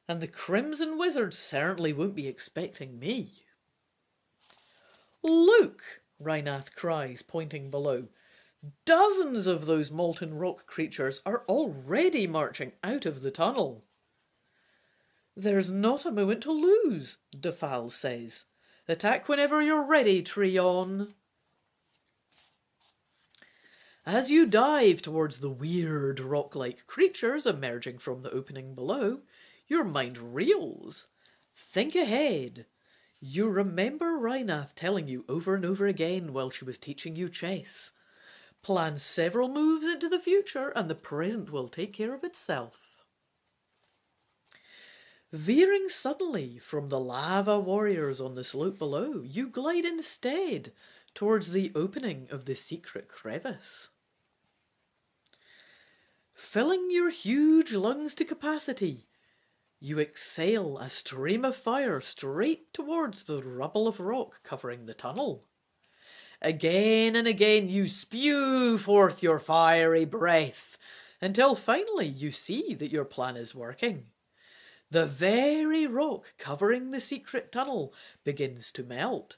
Speaker 1: And the Crimson Wizard certainly won't be expecting me. Look, Rhinath cries, pointing below. Dozens of those molten rock creatures are already marching out of the tunnel. There's not a moment to lose, Defal says. Attack whenever you're ready, Trion. As you dive towards the weird rock-like creatures emerging from the opening below, your mind reels. Think ahead. You remember Rhinath telling you over and over again while she was teaching you chess. Plan several moves into the future and the present will take care of itself. Veering suddenly from the lava warriors on the slope below, you glide instead towards the opening of the secret crevice. Filling your huge lungs to capacity, you exhale a stream of fire straight towards the rubble of rock covering the tunnel. Again and again you spew forth your fiery breath, until finally you see that your plan is working. The very rock covering the secret tunnel begins to melt,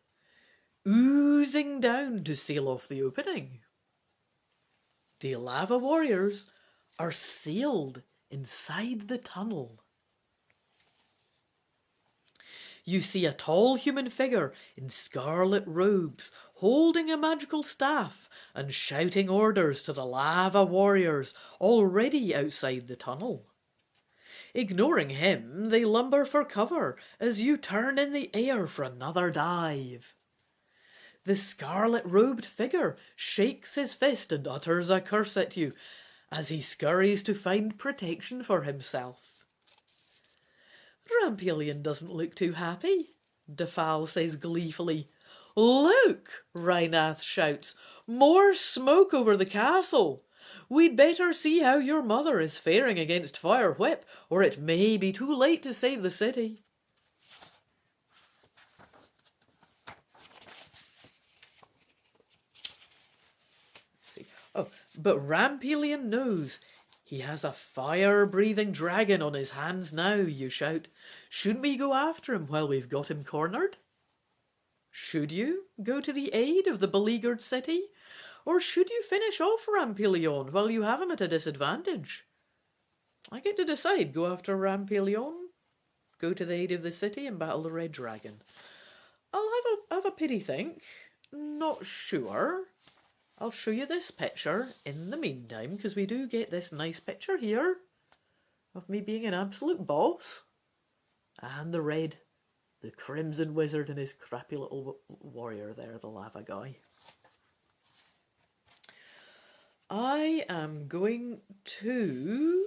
Speaker 1: oozing down to seal off the opening. The lava warriors are sealed inside the tunnel. You see a tall human figure in scarlet robes, holding a magical staff and shouting orders to the lava warriors already outside the tunnel. Ignoring him, they lumber for cover as you turn in the air for another dive. The scarlet-robed figure shakes his fist and utters a curse at you as he scurries to find protection for himself. Rampelion doesn't look too happy, Defal says gleefully. Look, Rhinath shouts, more smoke over the castle. We'd better see how your mother is faring against Fire Whip, or it may be too late to save the city. Oh, but Rampelion knows he has a fire-breathing dragon on his hands now, you shout. Shouldn't we go after him while we've got him cornered? Should you go to the aid of the beleaguered city? Or should you finish off Rampelion while you have him at a disadvantage? I get to decide. Go after Rampelion, go to the aid of the city and battle the red dragon. I'll have a pity think. Not sure. I'll show you this picture in the meantime, because we do get this nice picture here of me being an absolute boss. And the crimson wizard and his crappy little warrior there, the lava guy. I am going to...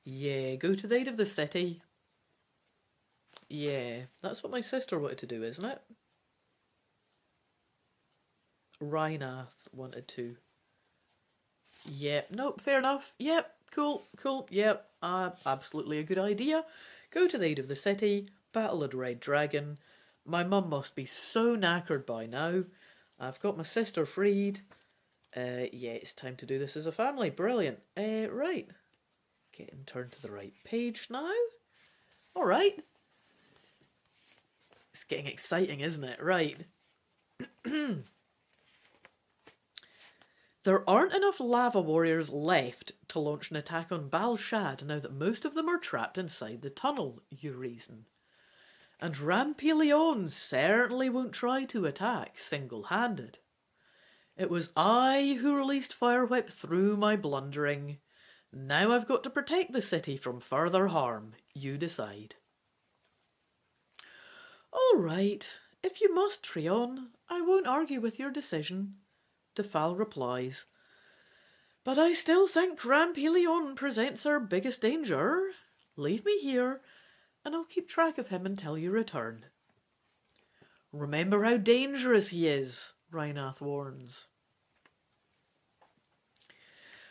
Speaker 1: go to the aid of the city. Yeah, that's what my sister wanted to do, isn't it? Rhinath wanted to. Yep, nope, fair enough. Yep, cool, yep, absolutely a good idea. Go to the aid of the city, battle a red dragon. My mum must be so knackered by now. I've got my sister freed. It's time to do this as a family. Brilliant. Right. Getting turned to the right page now. Alright. It's getting exciting, isn't it? Right. There aren't enough lava warriors left to launch an attack on Balshad now that most of them are trapped inside the tunnel, you reason. And Rampelion certainly won't try to attack single-handed. It was I who released Fire Whip through my blundering. Now I've got to protect the city from further harm. You decide. All right, if you must, Treon, I won't argue with your decision. Defal replies, but I still think Rampelion presents our biggest danger. Leave me here, and I'll keep track of him until you return. Remember how dangerous he is, Rhinath warns.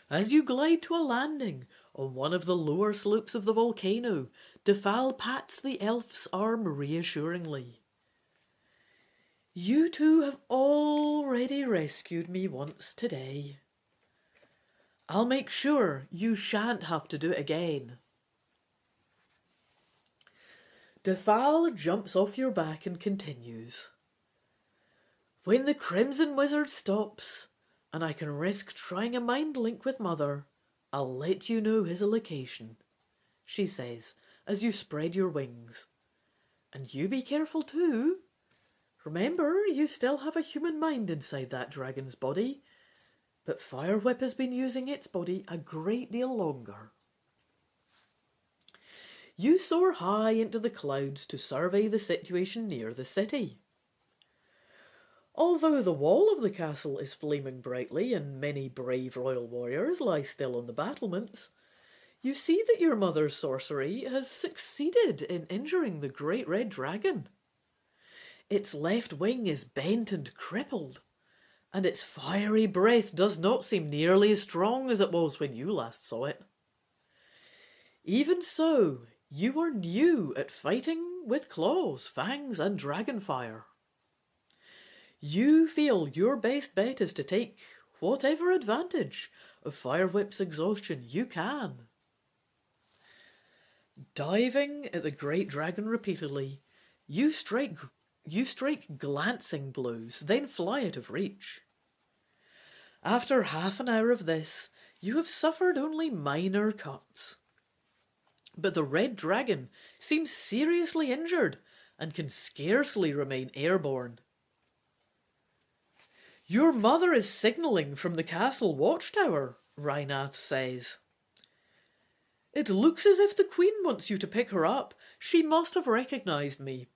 Speaker 1: As you glide to a landing on one of the lower slopes of the volcano, Defal pats the elf's arm reassuringly. You two have already rescued me once today. I'll make sure you shan't have to do it again. Defal jumps off your back and continues. When the Crimson Wizard stops, and I can risk trying a mind link with Mother, I'll let you know his location, she says, as you spread your wings. And you be careful too. Remember, you still have a human mind inside that dragon's body, but Fire Whip has been using its body a great deal longer. You soar high into the clouds to survey the situation near the city. Although the wall of the castle is flaming brightly and many brave royal warriors lie still on the battlements, you see that your mother's sorcery has succeeded in injuring the great red dragon. Its left wing is bent and crippled, and its fiery breath does not seem nearly as strong as it was when you last saw it. Even so, you are new at fighting with claws, fangs, and dragonfire. You feel your best bet is to take whatever advantage of Firewhip's exhaustion you can. Diving at the great dragon repeatedly, you strike glancing blows, then fly out of reach. After half an hour of this, you have suffered only minor cuts. But the red dragon seems seriously injured and can scarcely remain airborne. Your mother is signalling from the castle watchtower, Rhinath says. It looks as if the queen wants you to pick her up. She must have recognized me.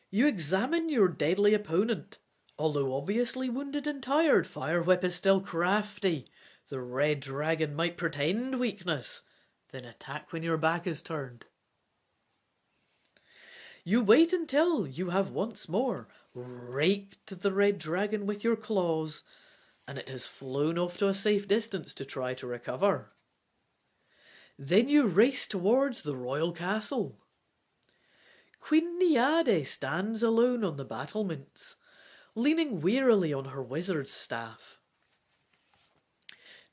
Speaker 1: You examine your deadly opponent. Although obviously wounded and tired, Firewhip is still crafty. The red dragon might pretend weakness, then attack when your back is turned. You wait until you have once more raked the red dragon with your claws, and it has flown off to a safe distance to try to recover. Then you race towards the royal castle. Queen Niade stands alone on the battlements, leaning wearily on her wizard's staff.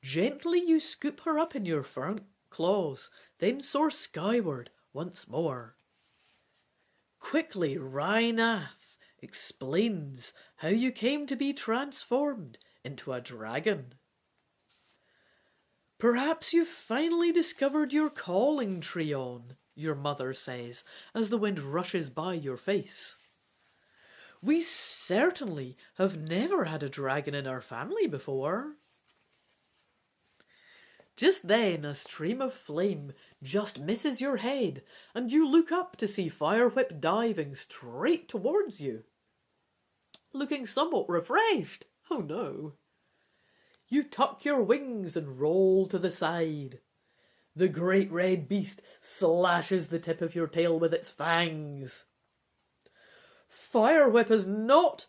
Speaker 1: Gently you scoop her up in your front claws, then soar skyward once more. Quickly, Rhinath explains how you came to be transformed into a dragon. Perhaps you've finally discovered your calling, Treon, your mother says, as the wind rushes by your face. We certainly have never had a dragon in our family before. Just then a stream of flame just misses your head, and you look up to see Firewhip diving straight towards you. Looking somewhat refreshed. Oh no. You tuck your wings and roll to the side. The great red beast slashes the tip of your tail with its fangs. Firewhip has not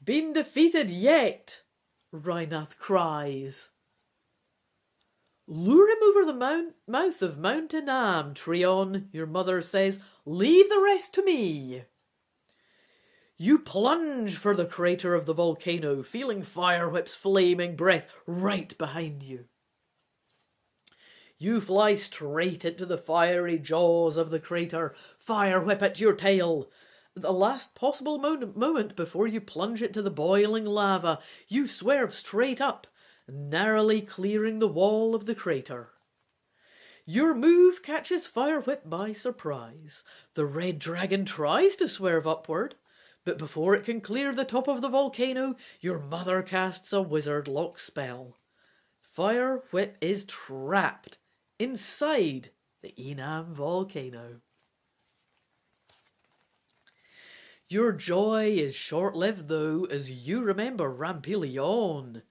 Speaker 1: been defeated yet, Rhinath cries. Lure him over the mouth of Mount Inam, Treon, your mother says. Leave the rest to me. You plunge for the crater of the volcano, feeling Firewhip's flaming breath right behind you. You fly straight into the fiery jaws of the crater, Firewhip at your tail. At the last possible moment before you plunge into the boiling lava, you swerve straight up, narrowly clearing the wall of the crater. Your move catches Firewhip by surprise. The red dragon tries to swerve upward, but before it can clear the top of the volcano, your mother casts a wizard lock spell. Firewhip is trapped inside the Inam volcano. Your joy is short-lived though, as you remember Rampilion.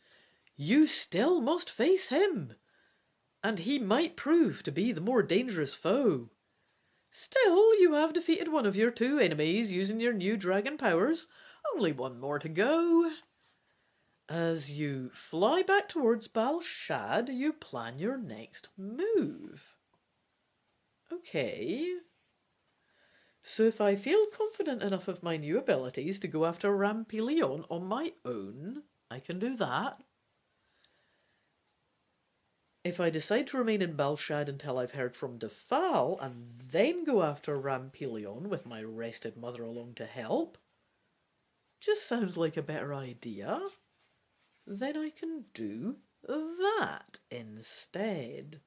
Speaker 1: You still must face him, and he might prove to be the more dangerous foe. Still, you have defeated one of your two enemies using your new dragon powers. Only one more to go. As you fly back towards Balshad, you plan your next move. Okay. So if I feel confident enough of my new abilities to go after Rampilion on my own, I can do that. If I decide to remain in Balshad until I've heard from Defal, and then go after Rampilion with my rested mother along to help, just sounds like a better idea. Then I can do that instead.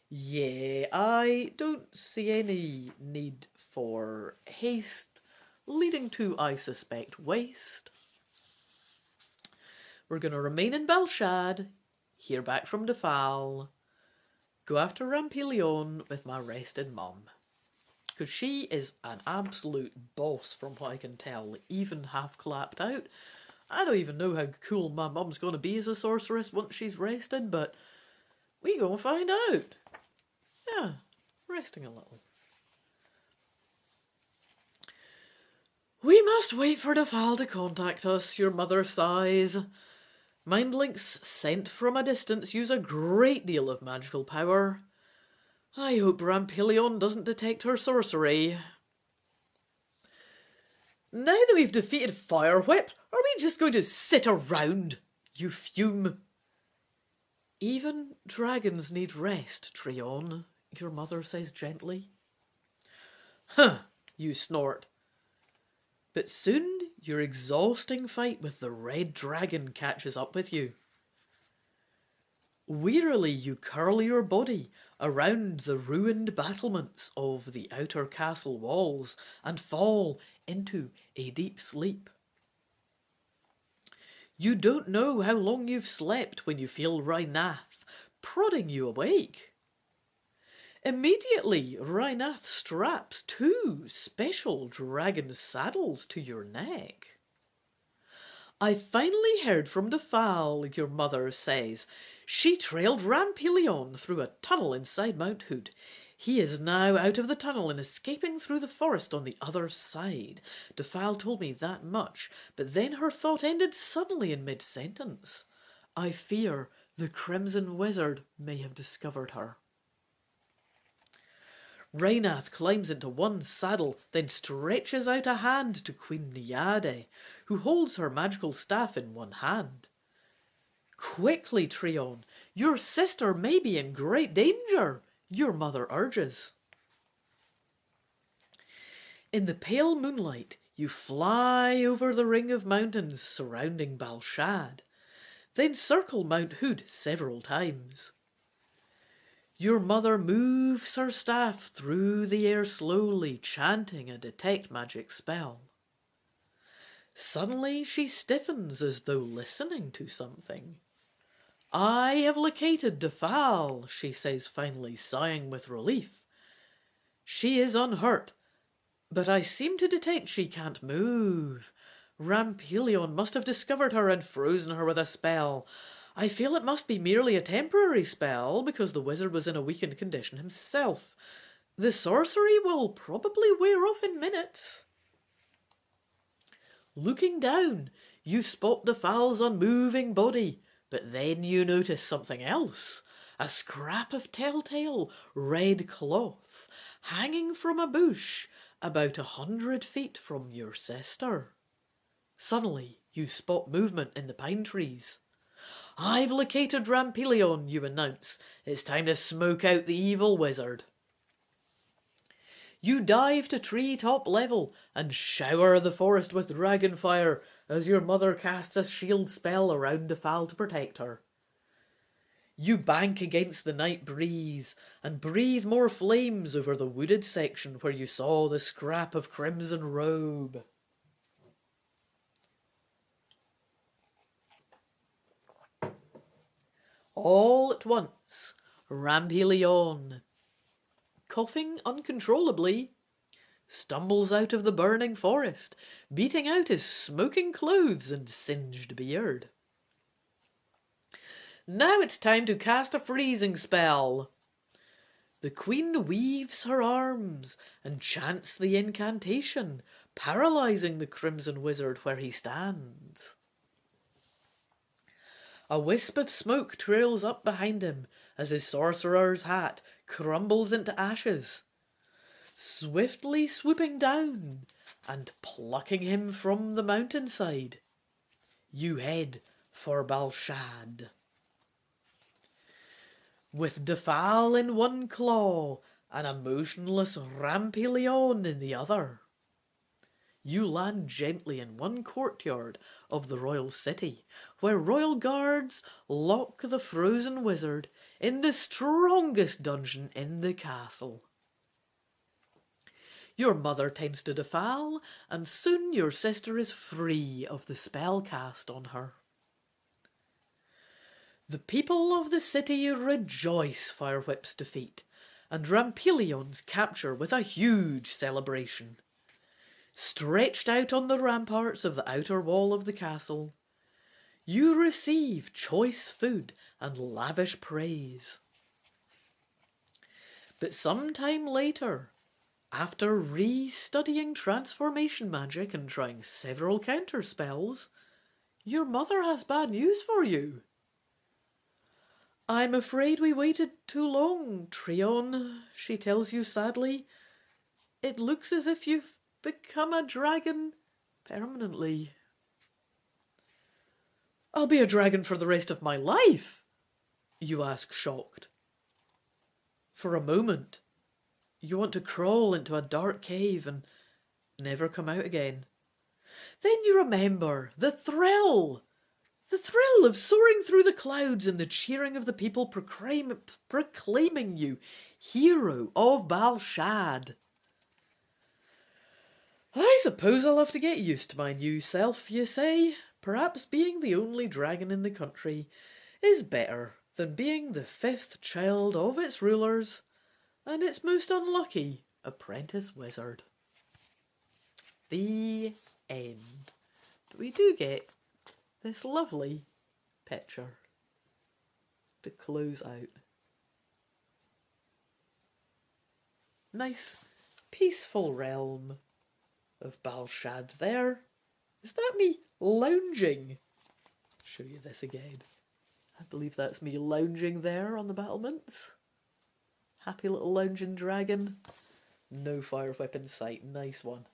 Speaker 1: Yeah, I don't see any need for haste, leading to, I suspect, waste. We're going to remain in Balshad, hear back from Defal, go after Rampilion with my rested mum. because she is an absolute boss from what I can tell, even half clapped out. I don't even know how cool my mum's going to be as a sorceress once she's rested, but we gonna find out. Yeah, resting a little. We must wait for the Val to contact us, your mother sighs. Mind links sent from a distance use a great deal of magical power. I hope Rampillion doesn't detect her sorcery. Now that we've defeated Firewhip, are we just going to sit around? You fume. Even dragons need rest, Treon, your mother says gently. Huh, you snort. But soon your exhausting fight with the red dragon catches up with you. Wearily you curl your body around the ruined battlements of the outer castle walls and fall into a deep sleep. You don't know how long you've slept when you feel Rhinath prodding you awake. Immediately, Rhinath straps 2 special dragon saddles to your neck. I finally heard from the Val, your mother says. She trailed Rampillion through a tunnel inside Mount Hood. He is now out of the tunnel and escaping through the forest on the other side. The Val told me that much, but then her thought ended suddenly in mid-sentence. I fear the Crimson Wizard may have discovered her. Rhinath climbs into one saddle, then stretches out a hand to Queen Niade, who holds her magical staff in one hand. Quickly, Treon, your sister may be in great danger, your mother urges. In the pale moonlight, you fly over the ring of mountains surrounding Balshad, then circle Mount Hood several times. Your mother moves her staff through the air slowly, chanting a detect magic spell. Suddenly she stiffens as though listening to something. I have located the Val, she says finally, sighing with relief. She is unhurt, but I seem to detect she can't move. Rampillion must have discovered her and frozen her with a spell. I feel it must be merely a temporary spell, because the wizard was in a weakened condition himself. The sorcery will probably wear off in minutes. Looking down, you spot the Val's unmoving body, but then you notice something else. A scrap of telltale red cloth hanging from a bush about 100 feet from your sister. Suddenly, you spot movement in the pine trees. I've located Rampillion, you announce. It's time to smoke out the evil wizard. You dive to treetop level and shower the forest with dragon fire as your mother casts a shield spell around the Val to protect her. You bank against the night breeze and breathe more flames over the wooded section where you saw the scrap of crimson robe. All at once, Rampillion, coughing uncontrollably, stumbles out of the burning forest, beating out his smoking clothes and singed beard. Now it's time to cast a freezing spell. The queen weaves her arms and chants the incantation, paralysing the crimson wizard where he stands. A wisp of smoke trails up behind him as his sorcerer's hat crumbles into ashes, swiftly swooping down and plucking him from the mountainside. You head for Balshad. With the Val in one claw and a motionless Rampillion in the other, you land gently in one courtyard of the royal city, where royal guards lock the frozen wizard in the strongest dungeon in the castle. Your mother tends to the Val, and soon your sister is free of the spell cast on her. The people of the city rejoice Firewhip's defeat, and Rampilion's capture with a huge celebration. Stretched out on the ramparts of the outer wall of the castle, you receive choice food and lavish praise. But some time later, after re-studying transformation magic and trying several counter spells, your mother has bad news for you. "I'm afraid we waited too long, Treon," she tells you sadly. "It looks as if you've become a dragon permanently." "I'll be a dragon for the rest of my life?" you ask, shocked. For a moment, you want to crawl into a dark cave and never come out again. Then you remember the thrill of soaring through the clouds and the cheering of the people proclaiming you hero of Balshad. "I suppose I'll have to get used to my new self," you say. "Perhaps being the only dragon in the country is better than being the fifth child of its rulers and its most unlucky apprentice wizard." The end. But we do get this lovely picture to close out. Nice, peaceful realm of Balshad there. Is that me lounging? I'll show you this again. I believe that's me lounging there on the battlements. Happy little lounging dragon. No fire whip in sight. Nice one.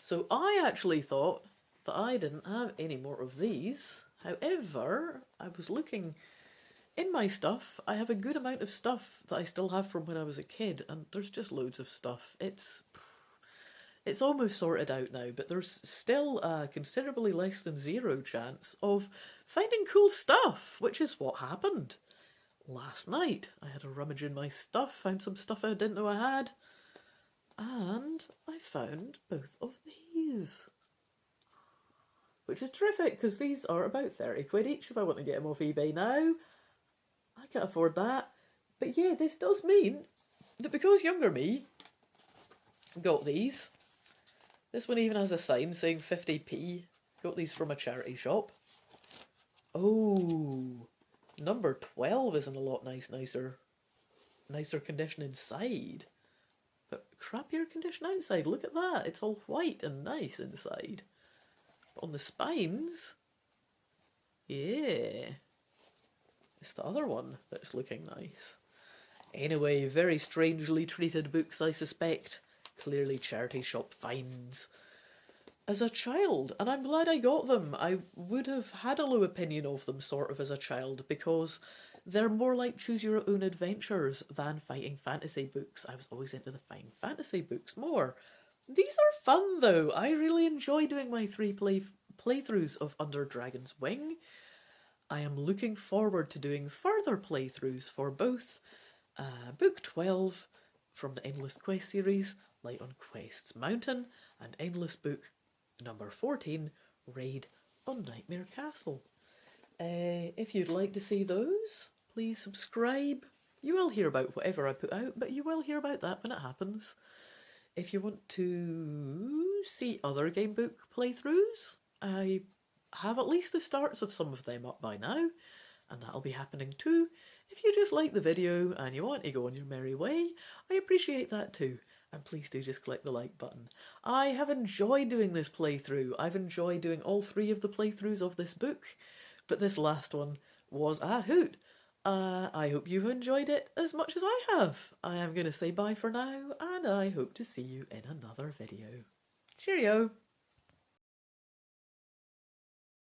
Speaker 1: So I actually thought that I didn't have any more of these. However, I was looking in my stuff. I have a good amount of stuff that I still have from when I was a kid, and there's just loads of stuff. It's almost sorted out now, but there's still a considerably less than zero chance of finding cool stuff, which is what happened last night. I had a rummage in my stuff, found some stuff I didn't know I had, and I found both of these. Which is terrific, because these are about 30 quid each if I want to get them off eBay now. I can't afford that. But yeah, this does mean that because younger me got these, this one even has a sign saying 50p. Got these from a charity shop. Oh, number 12 is in a lot nicer condition inside. But crappier condition outside. Look at that. It's all white and nice inside. But on the spines, yeah, it's the other one that's looking nice. Anyway, very strangely treated books, I suspect. Clearly charity shop finds. As a child, and I'm glad I got them. I would have had a low opinion of them sort of as a child, because they're more like choose your own adventures than fighting fantasy books. I was always into the fighting fantasy books more. These are fun though. I really enjoy doing my 3 playthroughs of Under Dragon's Wing. I am looking forward to doing further playthroughs for both Book 12 from the Endless Quest series, Light on Quest's Mountain, and Endless Book number 14, Raid on Nightmare Castle. If you'd like to see those, please subscribe. You will hear about whatever I put out, but you will hear about that when it happens. If you want to see other gamebook playthroughs, I have at least the starts of some of them up by now, and that'll be happening too. If you just like the video and you want to go on your merry way, I appreciate that too. And please do just click the like button. I have enjoyed doing this playthrough. I've enjoyed doing all 3 of the playthroughs of this book, but this last one was a hoot. I hope you've enjoyed it as much as I have. I am going to say bye for now, and I hope to see you in another video. Cheerio!